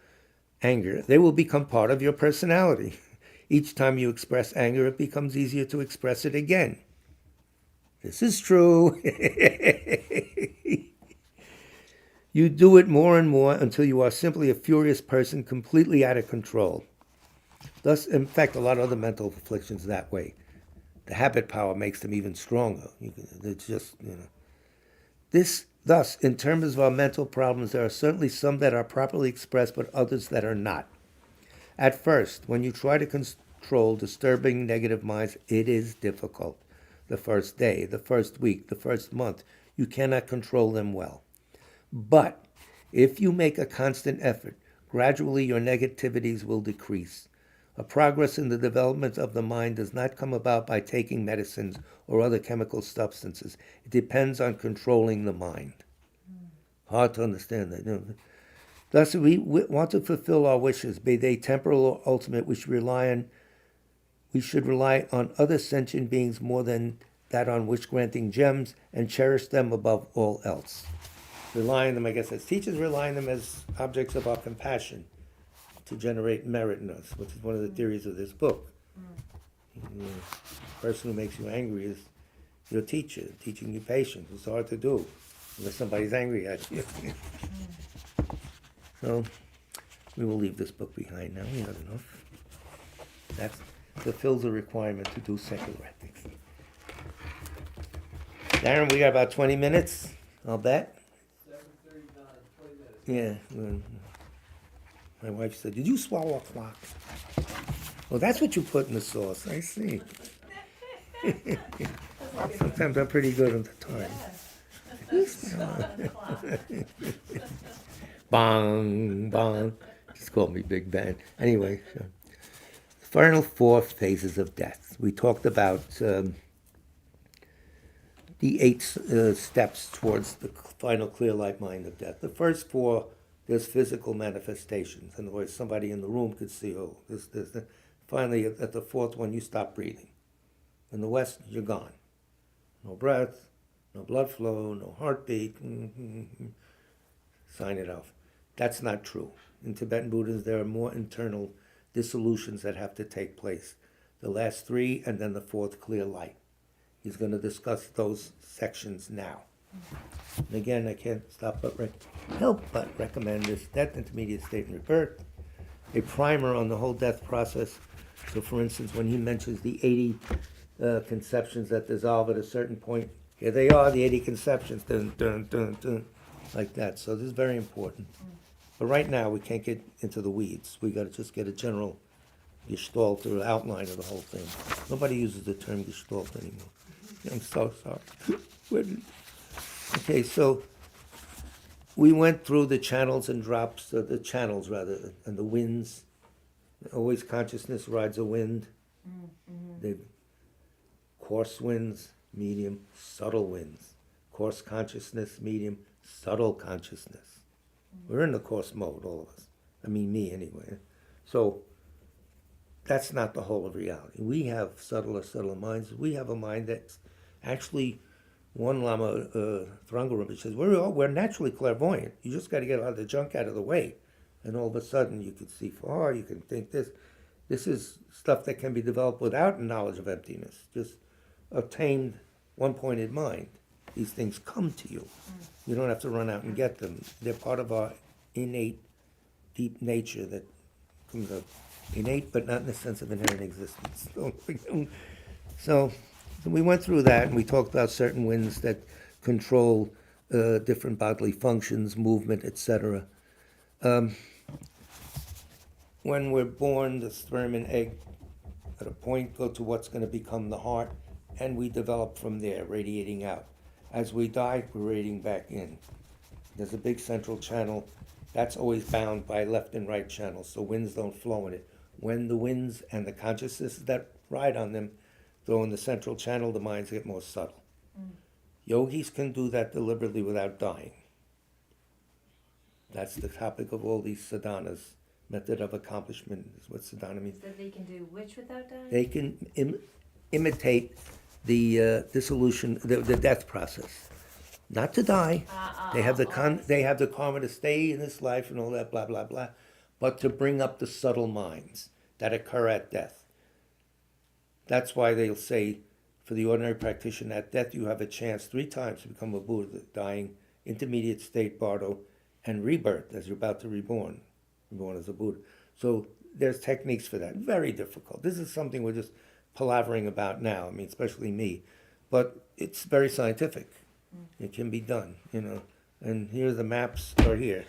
they will become part of your personality. Each time you express anger, it becomes easier to express it again. This is true. You do it more and more until you are simply a furious person, completely out of control. Thus, in fact, a lot of other mental afflictions that way. The habit power makes them even stronger. It's just, Thus, in terms of our mental problems, there are certainly some that are properly expressed, but others that are not. At first, when you try to control disturbing negative minds, it is difficult. The first day, the first week, the first month, you cannot control them well. But if you make a constant effort, gradually your negativities will decrease. A progress in the development of the mind does not come about by taking medicines or other chemical substances. It depends on controlling the mind. Hard to understand that. Thus, if we want to fulfill our wishes, be they temporal or ultimate, we should rely on other sentient beings more than that on wish-granting gems and cherish them above all else. Rely on them, I guess, as teachers, rely on them as objects of our compassion to generate merit in us, which is one of the theories of this book. The person who makes you angry is your teacher, teaching you patience. It's hard to do unless somebody's angry at you. So we will leave this book behind now. We have enough. That fulfills a requirement to do secular ethics. Darren, we got about 20 minutes, I'll bet. 7:39, 20 minutes. Yeah. My wife said, "Did you swallow a clock?" Well, that's what you put in the sauce. I see. Sometimes I'm pretty good on the time. On the clock. Bong, bong. Just call me Big Ben. Anyway, so. Final four phases of death. We talked about the eight steps towards the final clear light mind of death. The first four, there's physical manifestations. In other words, somebody in the room could see, oh, this. Finally, at the fourth one, you stop breathing. In the West, you're gone. No breath, no blood flow, no heartbeat. Sign it off. That's not true. In Tibetan Buddhism, there are more internal dissolutions that have to take place. The last three, and then the fourth clear light. He's going to discuss those sections now. And again, I can't help but recommend this Death, Intermediate State, and Rebirth, a primer on the whole death process. So, for instance, when he mentions the 80 conceptions that dissolve at a certain point, here they are, the 80 conceptions, dun, dun, dun, dun, like that. So this is very important. But right now, we can't get into the weeds. We got to just get a general gestalt or outline of the whole thing. Nobody uses the term gestalt anymore. I'm so sorry. Okay, so we went through the channels and drops, the channels rather, and the winds. Always consciousness rides a wind. The coarse winds, medium, subtle winds. Coarse consciousness, medium, subtle consciousness. We're in the coarse mode, all of us. I mean, me anyway. So that's not the whole of reality. We have subtler minds. We have a mind that's actually, one Lama, Thrangarumpa says, we're naturally clairvoyant. You just got to get a lot of the junk out of the way. And all of a sudden you can see far, you can think this. This is stuff that can be developed without knowledge of emptiness. Just a tamed, one-pointed mind. These things come to you. You don't have to run out and get them. They're part of our innate, deep nature that comes up. Innate, but not in the sense of inherent existence. So we went through that, and we talked about certain winds that control different bodily functions, movement, etc. When we're born, the sperm and egg at a point go to what's going to become the heart, and we develop from there, radiating out. As we die, we're radiating back in. There's a big central channel. That's always bound by left and right channels, so winds don't flow in it. When the winds and the consciousness that ride on them go in the central channel, the minds get more subtle. Yogis can do that deliberately without dying. That's the topic of all these sadhanas. Method of accomplishment is what sadhana means. That they can do which without dying? They can imitate the dissolution, the death process. Not to die. They have the karma to stay in this life and all that, blah, blah, blah. But to bring up the subtle minds that occur at death. That's why they'll say, for the ordinary practitioner, at death you have a chance 3 times to become a Buddha, dying, intermediate state, bardo, and rebirth, as you're about to reborn as a Buddha. So there's techniques for that. Very difficult. This is something we're just palavering about now, I mean, especially me. But it's very scientific. It can be done, And here the maps are here.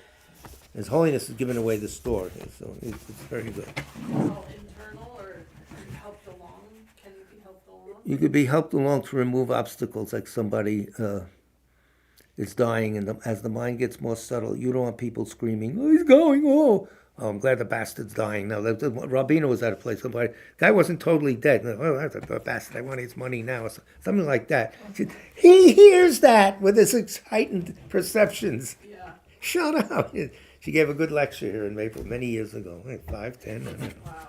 His Holiness is giving away the store here, so it's very good. All internal or helped along? Can you be helped along? You could be helped along to remove obstacles, like somebody is dying, and as the mind gets more subtle, you don't want people screaming, "Oh, he's going! Oh, I'm glad the bastard's dying." Now, Rabina was at a place. Somebody, guy wasn't totally dead. Oh, that's a bastard. I want his money now. Something like that. He hears that with his heightened perceptions. Yeah. Shut up. She gave a good lecture here in Maple many years ago, like 5, 10. Wow.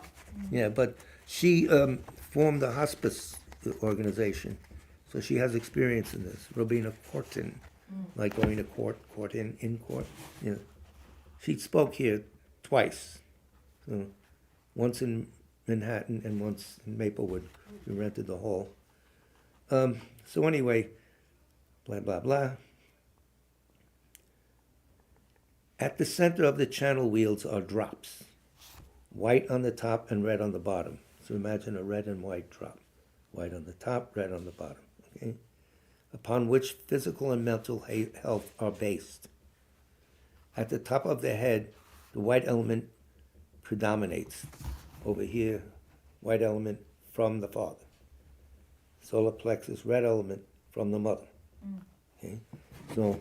Yeah, but she formed a hospice organization, so she has experience in this. Robina Cortin, like going to court in court. She spoke here twice, so once in Manhattan and once in Maplewood. We rented the hall. So anyway, blah, blah, blah. At the center of the channel wheels are drops, white on the top and red on the bottom. So imagine a red and white drop, white on the top, red on the bottom, okay? Upon which physical and mental health are based. At the top of the head, the white element predominates. Over here, white element from the father. Solar plexus, red element from the mother. Okay? So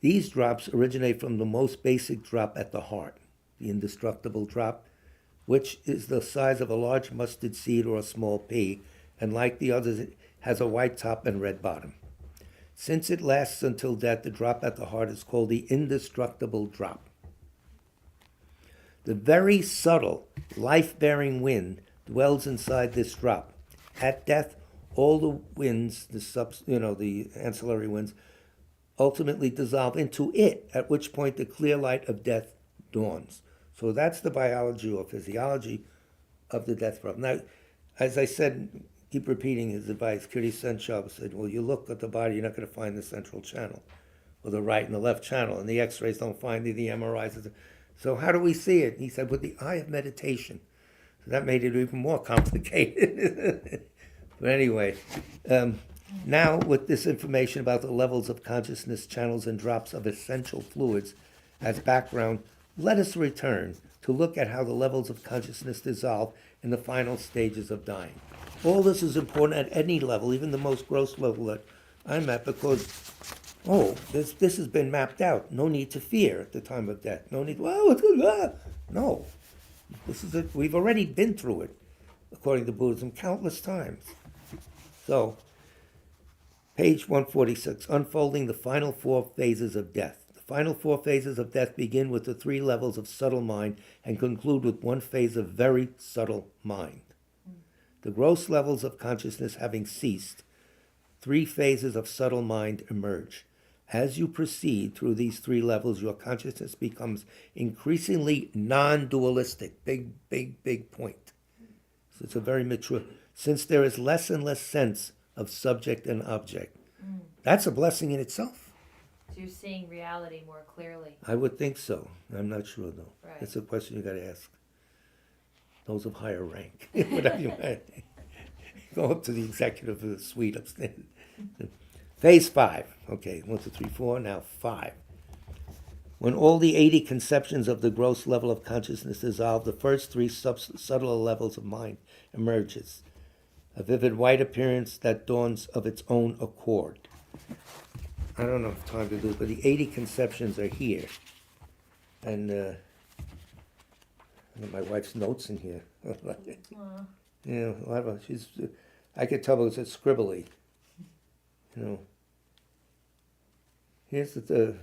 these drops originate from the most basic drop at the heart, the indestructible drop, which is the size of a large mustard seed or a small pea, and like the others, it has a white top and red bottom. Since it lasts until death, the drop at the heart is called the indestructible drop. The very subtle, life-bearing wind dwells inside this drop. At death, all the winds, the ancillary winds, ultimately dissolve into it, at which point the clear light of death dawns. So that's the biology or physiology of the death drop. Now, as I said, keep repeating his advice. Kirti Senshab said, well, you look at the body, you're not going to find the central channel, or the right and the left channel, and the x-rays don't find the MRIs. So how do we see it? He said, with the eye of meditation. So that made it even more complicated. But anyway, now with this information about the levels of consciousness, channels, and drops of essential fluids as background, let us return to look at how the levels of consciousness dissolve in the final stages of dying. All this is important at any level, even the most gross level that I'm at, because, this has been mapped out. No need to fear at the time of death. No need, what's going on? No. We've already been through it, according to Buddhism, countless times. So, page 146, unfolding the final 4 phases of death. The final 4 phases of death begin with the 3 levels of subtle mind and conclude with 1 phase of very subtle mind. The gross levels of consciousness having ceased, 3 phases of subtle mind emerge. As you proceed through these 3 levels, your consciousness becomes increasingly non-dualistic. Big point. So it's a very mature, since there is less and less sense of subject and object. That's a blessing in itself. So you're seeing reality more clearly. I would think so. I'm not sure, though. Right. That's a question you got to ask those of higher rank. Whatever you want. Go up to the executive of the suite upstairs. Phase 5. Okay, 1, 2, 3, 4, now 5. When all the 80 conceptions of the gross level of consciousness dissolve, the first 3 subtler levels of mind emerges. A vivid white appearance that dawns of its own accord. I don't know if time to do it, but the 80 conceptions are here. And I got my wife's notes in here. Yeah, I could tell it's scribbly. Here's the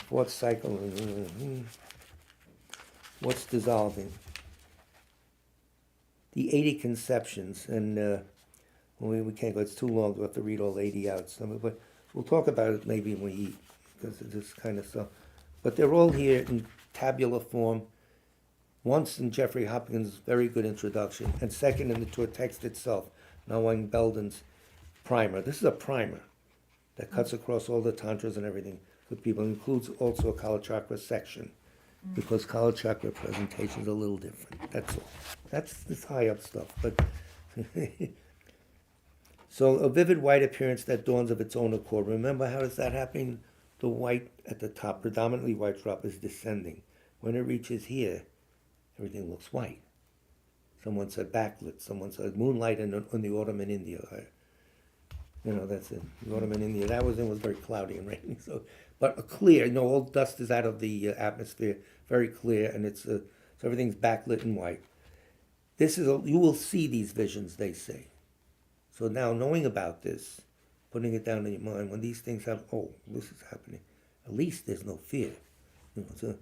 4th cycle. What's dissolving? The 80 conceptions, and we can't go, it's too long, we'll have to read all 80 out. But we'll talk about it maybe when we eat, because of this kind of stuff. But they're all here in tabular form. Once in Jeffrey Hopkins' very good introduction, and second in the tour text itself, Nawang Belden's primer. This is a primer that cuts across all the tantras and everything for people. It includes also a Kala Chakra section, because Kala Chakra presentation is a little different. That's all. That's this high up stuff. But so a vivid white appearance that dawns of its own accord. Remember, how does that happen? The white at the top, predominantly white drop, is descending. When it reaches here, everything looks white. Someone said backlit. Someone said moonlight in the autumn in India. That's it. The autumn in India. That was very cloudy and rainy. So, but clear. All dust is out of the atmosphere. Very clear, and so everything's backlit and white. You will see these visions, they say. So now, knowing about this, putting it down in your mind, when these things happen, this is happening. At least there's no fear. So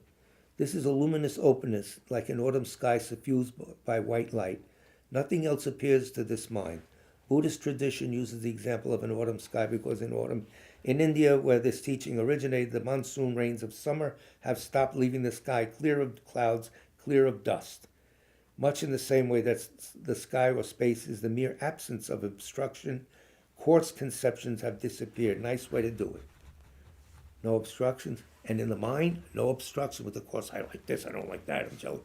this is a luminous openness, like an autumn sky suffused by white light. Nothing else appears to this mind. Buddhist tradition uses the example of an autumn sky because in autumn, in India, where this teaching originated, the monsoon rains of summer have stopped, leaving the sky clear of clouds, clear of dust. Much in the same way that the sky or space is the mere absence of obstruction, quartz conceptions have disappeared. Nice way to do it. No obstructions. And in the mind, no obstruction with the quartz. I like this, I don't like that. I'm jealous.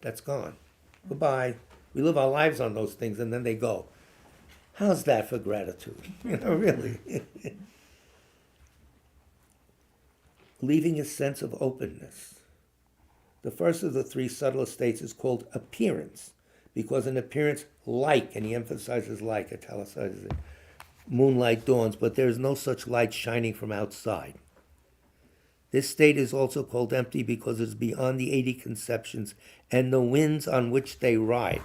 That's gone. Goodbye. We live our lives on those things and then they go. How's that for gratitude? Really. Leaving a sense of openness. The first of the 3 subtle states is called appearance, because an appearance like, and he emphasizes like, italicizes it, moonlight dawns, but there is no such light shining from outside. This state is also called empty because it's beyond the 80 conceptions and the winds on which they ride.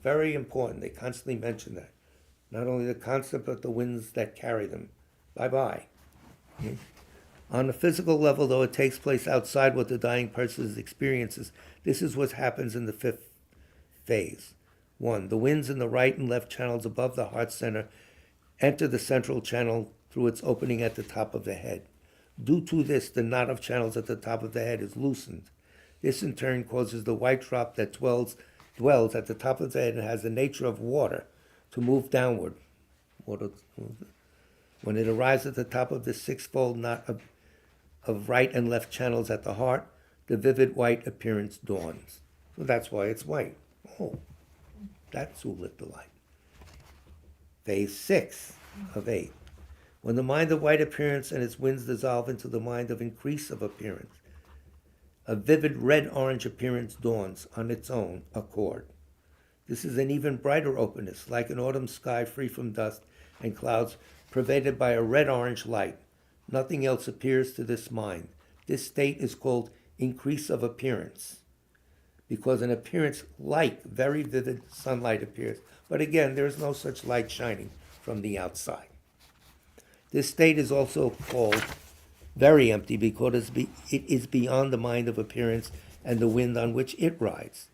Very important. They constantly mention that. Not only the concept, but the winds that carry them. Bye-bye. Okay? On the physical level, though it takes place outside what the dying person experiences, this is what happens in the fifth phase. 1. The winds in the right and left channels above the heart center enter the central channel through its opening at the top of the head. Due to this, the knot of channels at the top of the head is loosened. This in turn causes the white drop that dwells at the top of the head and has the nature of water to move downward. When it arrives at the top of the sixfold knot of right and left channels at the heart, the vivid white appearance dawns. So that's why it's white. Oh, that's who lit the light. Phase 6 of 8. When the mind of white appearance and its winds dissolve into the mind of increase of appearance, a vivid red-orange appearance dawns on its own accord. This is an even brighter openness, like an autumn sky free from dust and clouds, pervaded by a red-orange light. Nothing else appears to this mind. This state is called increase of appearance, because an appearance like very vivid sunlight appears. But again, there is no such light shining from the outside. This state is also called very empty because it is beyond the mind of appearance and the wind on which it rides.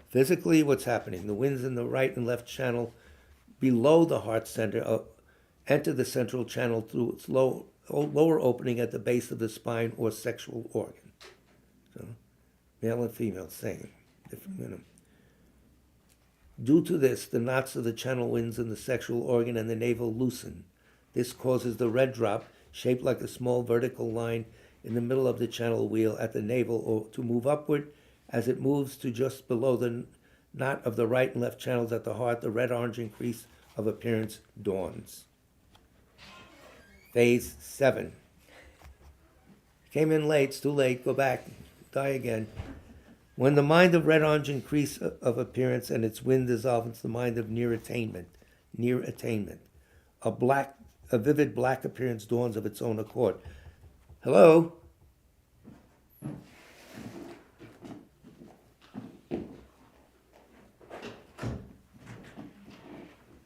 Physically, what's happening? The winds in the right and left channel below the heart center enter the central channel through its lower opening at the base of the spine or sexual organ. So, male and female, same. Different. Due to this, the knots of the channel winds in the sexual organ and the navel loosen. This causes the red drop, shaped like a small vertical line in the middle of the channel wheel at the navel, or to move upward. As it moves to just below the knot of the right and left channels at the heart, the red-orange increase of appearance dawns. Phase 7. Came in late, it's too late, go back, die again. When the mind of red-orange increase of appearance and its wind dissolve into the mind of near attainment, a vivid black appearance dawns of its own accord. Hello?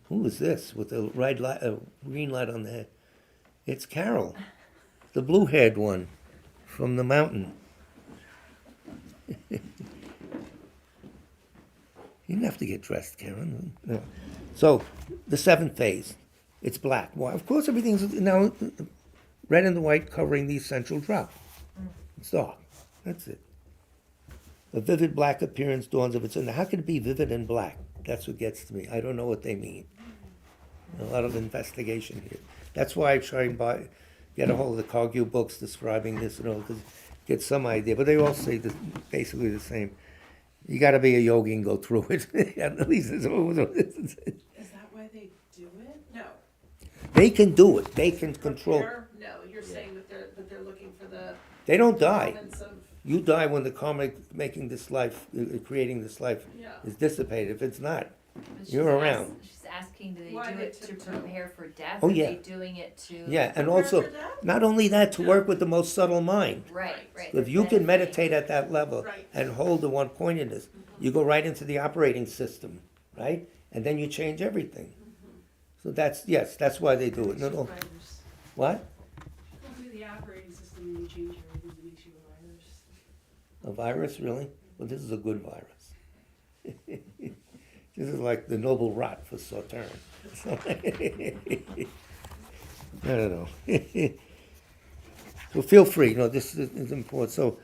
Who is this with the green light on the head? It's Carol, the blue-haired one from the mountain. You didn't have to get dressed, Karen. No. So, the 7th phase, it's black. Well, of course, everything's now red and the white covering the central drop. It's dark. That's it. A vivid black appearance dawns of its own. Now, how can it be vivid and black? That's what gets to me. I don't know what they mean. A lot of investigation here. That's why I try and get a hold of the Cargill books describing this, because get some idea. But they all say basically the same. You got to be a yogi and go through it. At least it's Is that why they do it? No. They can do it. They can control. No, you're saying that they're looking for the They don't die. elements of. You die when the karma making this life, creating this life, Yeah. is dissipated. If it's not, But you're around. She's asking, do they Why do they it to tiptoe? prepare for death? Oh, Are yeah. they doing it to? Yeah, and Prepare also, for death? not only that, to work with the most subtle mind. Right, right. If you can benefiting. meditate at that level Right. and hold the one pointedness, you go right into the operating system, right? And then you change everything. So that's why they do it. No. What? Go through the operating system and you change everything that makes you a virus. A virus, really? Well, this is a good virus. This is like the noble rot for Sauterne. So, I don't know. So feel free. No, this is important. So,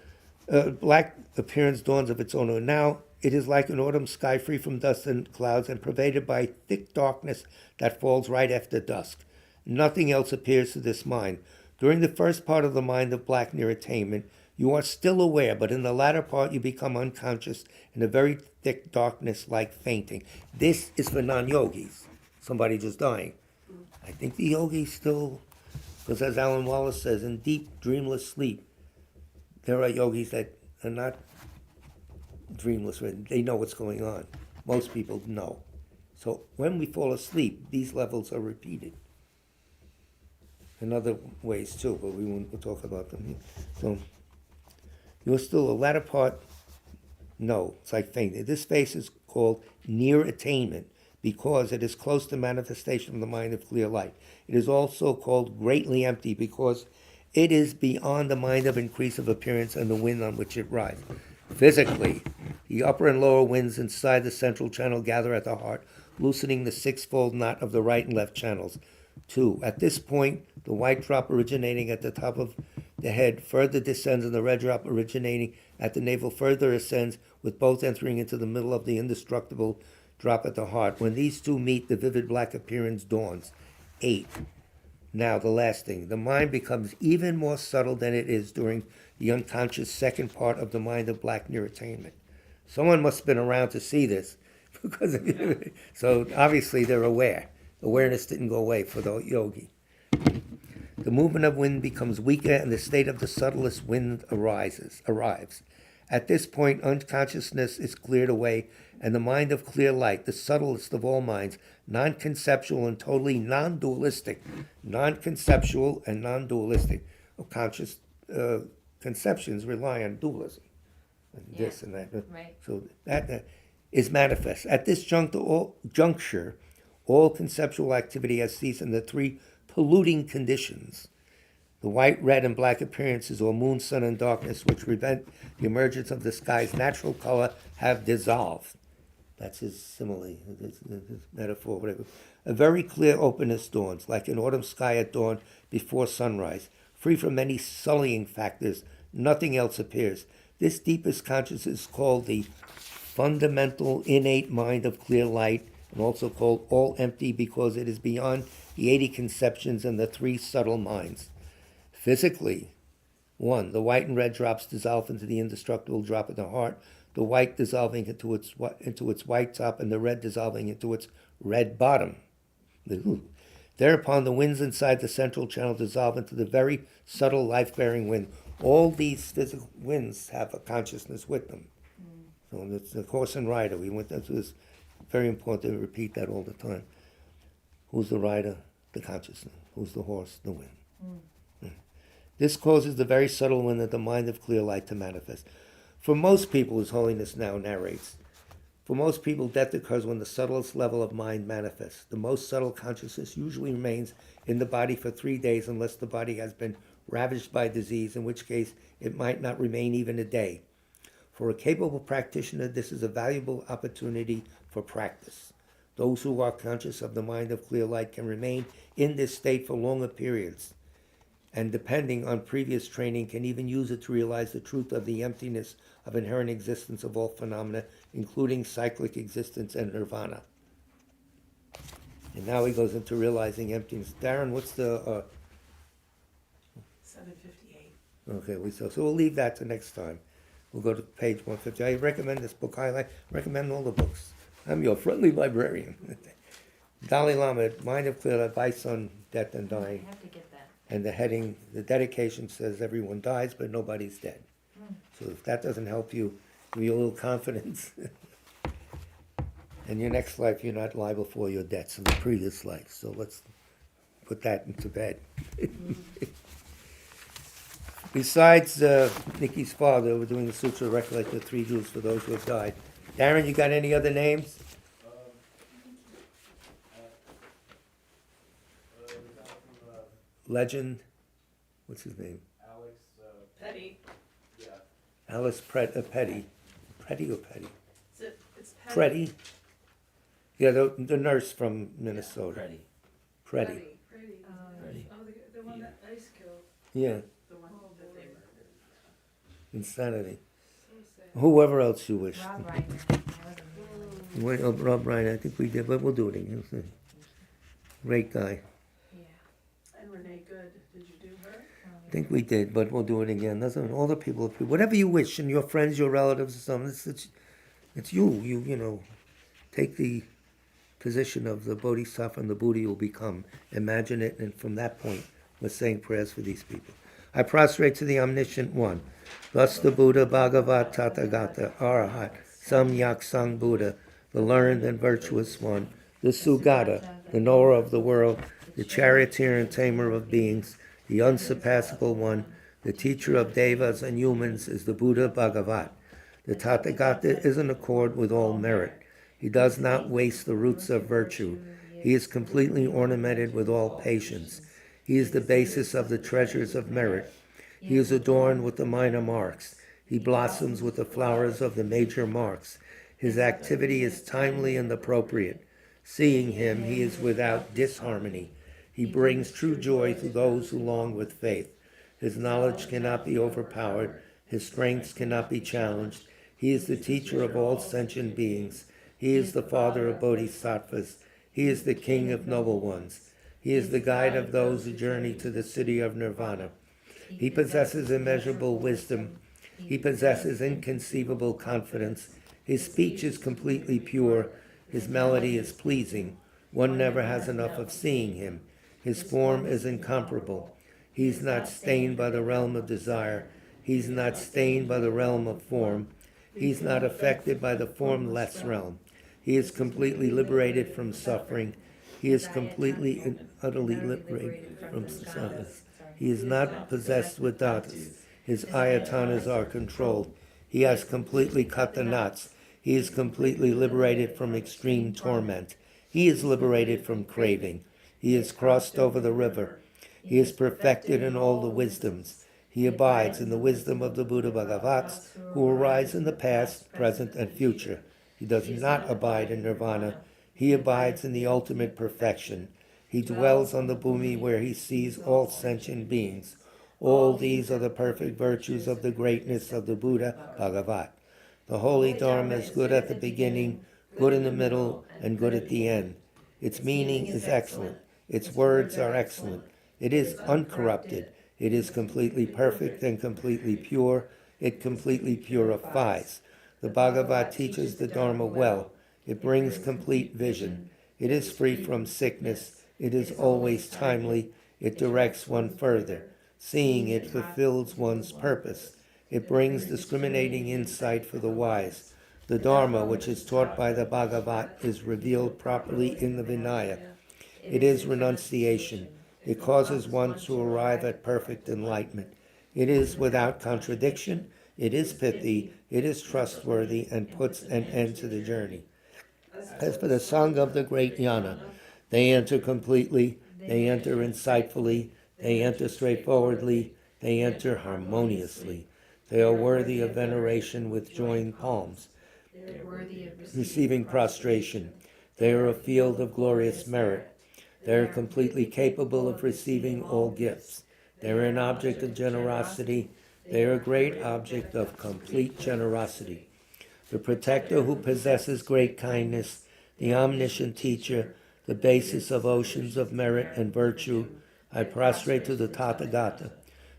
black appearance dawns of its own. And now it is like an autumn sky free from dust and clouds and pervaded by thick darkness that falls right after dusk. Nothing else appears to this mind. During the first part of the mind of black near attainment, you are still aware, but in the latter part you become unconscious in a very thick darkness like fainting. This is for non-yogis, somebody just dying. I think the yogis still, because as Alan Wallace says, in deep dreamless sleep, there are yogis that are not dreamless, they know what's going on. Most people know. So when we fall asleep, these levels are repeated. in other ways too, but we'll talk about them. So, you're still the latter part. No, it's like fainting. This phase is called near attainment because it is close to manifestation of the mind of clear light. It is also called greatly empty because it is beyond the mind of increase of appearance and the wind on which it rides. Physically, the upper and lower winds inside the central channel gather at the heart, loosening the sixfold knot of the right and left channels. 2. At this point, the white drop originating at the top of the head further descends, and the red drop originating at the navel further ascends, with both entering into the middle of the indestructible drop at the heart. When these two meet, the vivid black appearance dawns. 8. Now, the last thing. The mind becomes even more subtle than it is during the unconscious second part of the mind of black near attainment. Someone must have been around to see this, because so obviously they're aware. Awareness didn't go away for the yogi. The movement of wind becomes weaker, and the state of the subtlest wind arrives. At this point, unconsciousness is cleared away, and the mind of clear light, the subtlest of all minds, non-conceptual and totally non-dualistic, non-conceptual and non-dualistic, conscious conceptions rely on dualism, and this and that. Right. So that is manifest. At this juncture, all conceptual activity has ceased, and the three polluting conditions, the white, red, and black appearances, or moon, sun, and darkness, which prevent the emergence of the sky's natural color, have dissolved. That's his simile, his metaphor, whatever. A very clear openness dawns, like an autumn sky at dawn before sunrise. Free from any sullying factors, nothing else appears. This deepest consciousness is called the fundamental innate mind of clear light, and also called all empty because it is beyond the 80 conceptions and the three subtle minds. Physically, 1. The white and red drops dissolve into the indestructible drop of the heart, the white dissolving into its white top, and the red dissolving into its red bottom. Thereupon the winds inside the central channel dissolve into the very subtle life-bearing wind. All these physical winds have a consciousness with them. So it's the horse and rider. We went into this. Very important to repeat that all the time. Who's the rider? The consciousness. Who's the horse? The wind. This causes the very subtle wind of the mind of clear light to manifest. For most people, His Holiness now narrates, for most people, death occurs when the subtlest level of mind manifests. The most subtle consciousness usually remains in the body for 3 days unless the body has been ravaged by disease, in which case it might not remain even a day. For a capable practitioner, this is a valuable opportunity for practice. Those who are conscious of the mind of clear light can remain in this state for longer periods, and depending on previous training, can even use it to realize the truth of the emptiness of inherent existence of all phenomena, including cyclic existence and nirvana. And now he goes into realizing emptiness. Darren, what's the... 758. Okay, so we'll leave that to next time. We'll go to page 150. I recommend this book. I recommend all the books. I'm your friendly librarian. Dalai Lama, Mind of Clear, Advice on Death and I Dying. have to get that. And the heading, the dedication says everyone dies, but nobody's dead. So if that doesn't help you, give you a little confidence. In your next life, you're not liable for your debts in the previous life. So let's put that into bed. Besides Nikki's father, we're doing the Sutra to recollect the three Jews for those who have died. Darren, you got any other names? Legend. What's his name? Petty. Alice Petty. Petty or Petty? It's Petty. Pretty. Yeah, the nurse from Minnesota. Freddie. Pretty. Pretty. Freddie. Oh, the one that ICE killed. Yeah, The one that they murdered. insanity. So sad. Whoever else you wish. Rob Reiner. That was amazing. Rob Ryan, I think we did, but we'll do it again. Great guy. Yeah. And Renee Good, did you do her? I think we did, but we'll do it again. Doesn't all the people, whatever you wish, and your friends, your relatives, or something. It's you. You know, take the position of the Bodhisattva and the Buddha you'll become. Imagine it, and from that point, we're saying prayers for these people. I prostrate to the Omniscient One. Thus the Buddha, Bhagavat, Tathagata, Arahat, Samyak Sang Buddha, the learned and virtuous one, the Sugata, the knower of the world, the charioteer and tamer of beings, the unsurpassable one, the teacher of devas and humans is the Buddha Bhagavat. The Tathagata is in accord with all merit. He does not waste the roots of virtue. He is completely ornamented with all patience. He is the basis of the treasures of merit. He is adorned with the minor marks. He blossoms with the flowers of the major marks. His activity is timely and appropriate. Seeing him, he is without disharmony. He brings true joy to those who long with faith. His knowledge cannot be overpowered. His strengths cannot be challenged. He is the teacher of all sentient beings. He is the father of bodhisattvas. He is the king of noble ones. He is the guide of those who journey to the city of nirvana. He possesses immeasurable wisdom. He possesses inconceivable confidence. His speech is completely pure. His melody is pleasing. One never has enough of seeing him. His form is incomparable. He is not stained by the realm of desire. He is not stained by the realm of form. He is not affected by the formless realm. He is completely liberated from suffering. He is completely and utterly liberated from suffering. He is not possessed with datas. His ayatanas are controlled. He has completely cut the knots. He is completely liberated from extreme torment. He is liberated from craving. He has crossed over the river. He is perfected in all the wisdoms. He abides in the wisdom of the Buddha Bhagavats, who arise in the past, present, and future. He does not abide in nirvana. He abides in the ultimate perfection. He dwells on the bhumi where he sees all sentient beings. All these are the perfect virtues of the greatness of the Buddha Bhagavat. The holy Dharma is good at the beginning, good in the middle, and good at the end. Its meaning is excellent. Its words are excellent. It is uncorrupted. It is completely perfect and completely pure. It completely purifies. The Bhagavat teaches the Dharma well. It brings complete vision. It is free from sickness. It is always timely. It directs one further. Seeing it fulfills one's purpose. It brings discriminating insight for the wise. The Dharma, which is taught by the Bhagavat, is revealed properly in the Vinaya. It is renunciation. It causes one to arrive at perfect enlightenment. It is without contradiction. It is pithy. It is trustworthy and puts an end to the journey. As for the Sangha of the great Jnana, they enter completely, they enter insightfully, they enter straightforwardly, they enter harmoniously. They are worthy of veneration with joined palms, receiving prostration. They are a field of glorious merit. They are completely capable of receiving all gifts. They are an object of generosity. They are a great object of complete generosity. The protector who possesses great kindness, the omniscient teacher, the basis of oceans of merit and virtue, I prostrate to the Tathagata,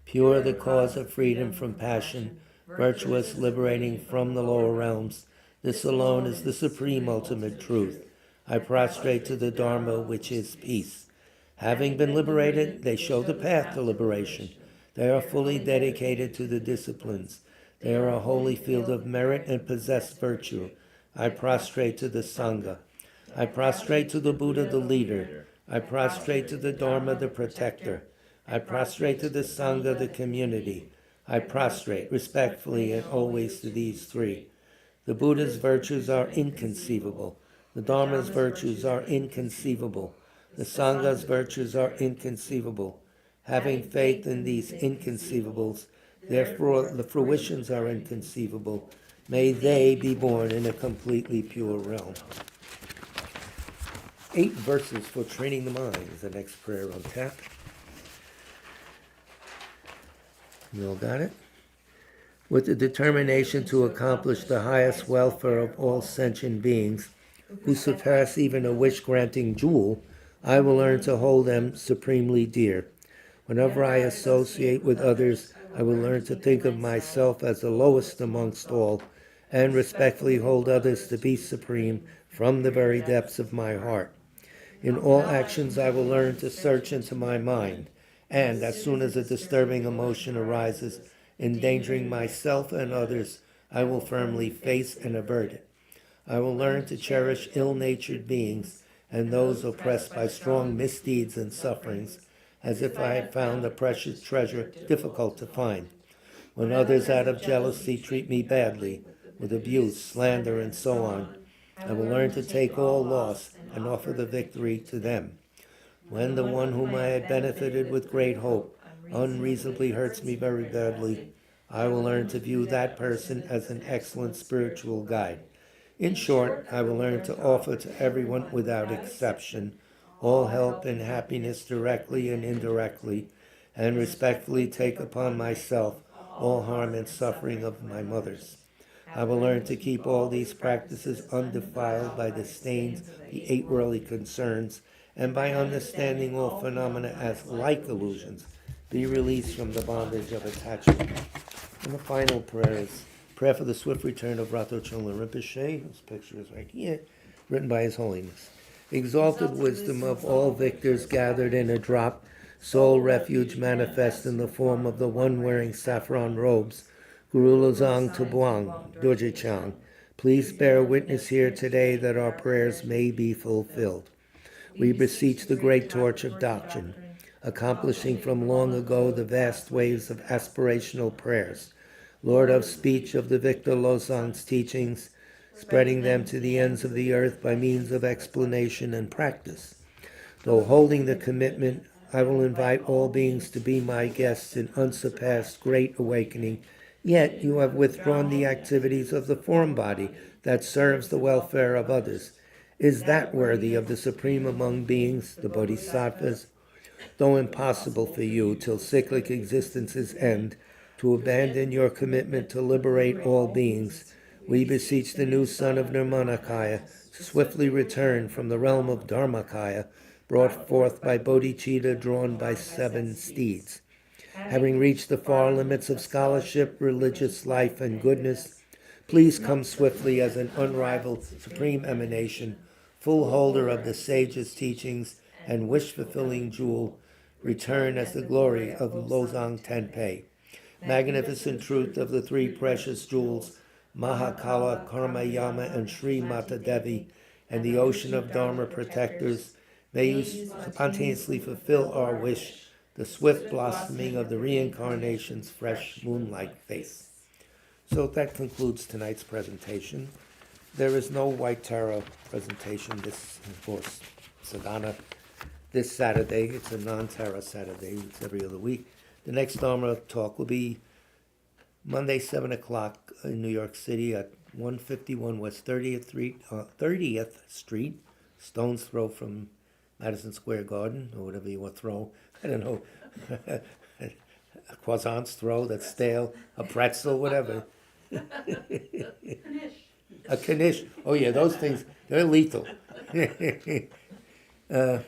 pure the cause of freedom from passion, virtuous, liberating from the lower realms. This alone is the supreme ultimate truth. I prostrate to the Dharma, which is peace. Having been liberated, they show the path to liberation. They are fully dedicated to the disciplines. They are a holy field of merit and possess virtue. I prostrate to the Sangha. I prostrate to the Buddha, the leader. I prostrate to the Dharma, the protector. I prostrate to the Sangha, the community. I prostrate respectfully and always to these three. The Buddha's virtues are inconceivable. The Dharma's virtues are inconceivable. The Sangha's virtues are inconceivable. Having faith in these inconceivables, therefore the fruitions are inconceivable. May they be born in a completely pure realm. 8 verses for training the mind is the next prayer on tap. You all got it? With the determination to accomplish the highest welfare of all sentient beings, who surpass even a wish-granting jewel, I will learn to hold them supremely dear. Whenever I associate with others, I will learn to think of myself as the lowest amongst all, and respectfully hold others to be supreme from the very depths of my heart. In all actions, I will learn to search into my mind, and as soon as a disturbing emotion arises, endangering myself and others, I will firmly face and avert it. I will learn to cherish ill-natured beings and those oppressed by strong misdeeds and sufferings, as if I had found a precious treasure difficult to find. When others out of jealousy treat me badly, with abuse, slander, and so on, I will learn to take all loss and offer the victory to them. When the one whom I had benefited with great hope unreasonably hurts me very badly, I will learn to view that person as an excellent spiritual guide. In short, I will learn to offer to everyone without exception all help and happiness directly and indirectly, and respectfully take upon myself all harm and suffering of my mothers. I will learn to keep all these practices undefiled by the stains of the 8 worldly concerns, and by understanding all phenomena as like illusions, be released from the bondage of attachment. And the final prayer is prayer for the swift return of Rato Chögyam Rinpoche, whose picture is right here, written by His Holiness. Exalted wisdom of all victors gathered in a drop, sole refuge manifest in the form of the one wearing saffron robes, Guru Lozang Tubuang, Dorje Chang, please bear witness here today that our prayers may be fulfilled. We beseech the great torch of doctrine, accomplishing from long ago the vast waves of aspirational prayers, Lord of speech of the Victor Lozang's teachings, spreading them to the ends of the earth by means of explanation and practice. Though holding the commitment, I will invite all beings to be my guests in unsurpassed great awakening. Yet you have withdrawn the activities of the form body that serves the welfare of others. Is that worthy of the supreme among beings, the Bodhisattvas? Though impossible for you till cyclic existences end, to abandon your commitment to liberate all beings, we beseech the new son of Nirmanakaya to swiftly return from the realm of Dharmakaya, brought forth by bodhicitta drawn by 7 steeds. Having reached the far limits of scholarship, religious life, and goodness, please come swiftly as an unrivaled supreme emanation, full holder of the sage's teachings and wish-fulfilling jewel, return as the glory of Lozang Tenpei. Magnificent truth of the 3 precious jewels, Mahakala, Karma Yama, and Sri Mata Devi, and the ocean of Dharma protectors, may you spontaneously fulfill our wish, the swift blossoming of the reincarnation's fresh moonlight face. So that concludes tonight's presentation. There is no White Tarot presentation this, of course, sadhana this Saturday. It's a non-Tarot Saturday. It's every other week. The next Dharma talk will be Monday, 7 o'clock in New York City at 151 West 30th Street, stone's throw from Madison Square Garden, or whatever you want to throw. I don't know. A croissant's throw that's stale, a pretzel, whatever. A knish. Oh yeah, those things, they're lethal. 7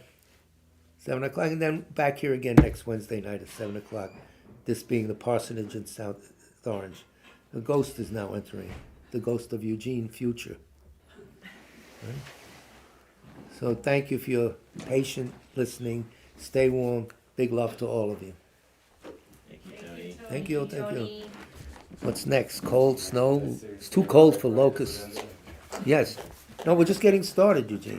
o'clock, and then back here again next Wednesday night at 7 o'clock. This being the parsonage in South Orange. The ghost is now entering. The ghost of Eugene Future. Right? So thank you for your patient listening. Stay warm. Big love to all of you. Thank you, Tony. Thank you, thank you. What's next? Cold, snow? It's too cold for locusts. Yes. No, we're just getting started, Eugene.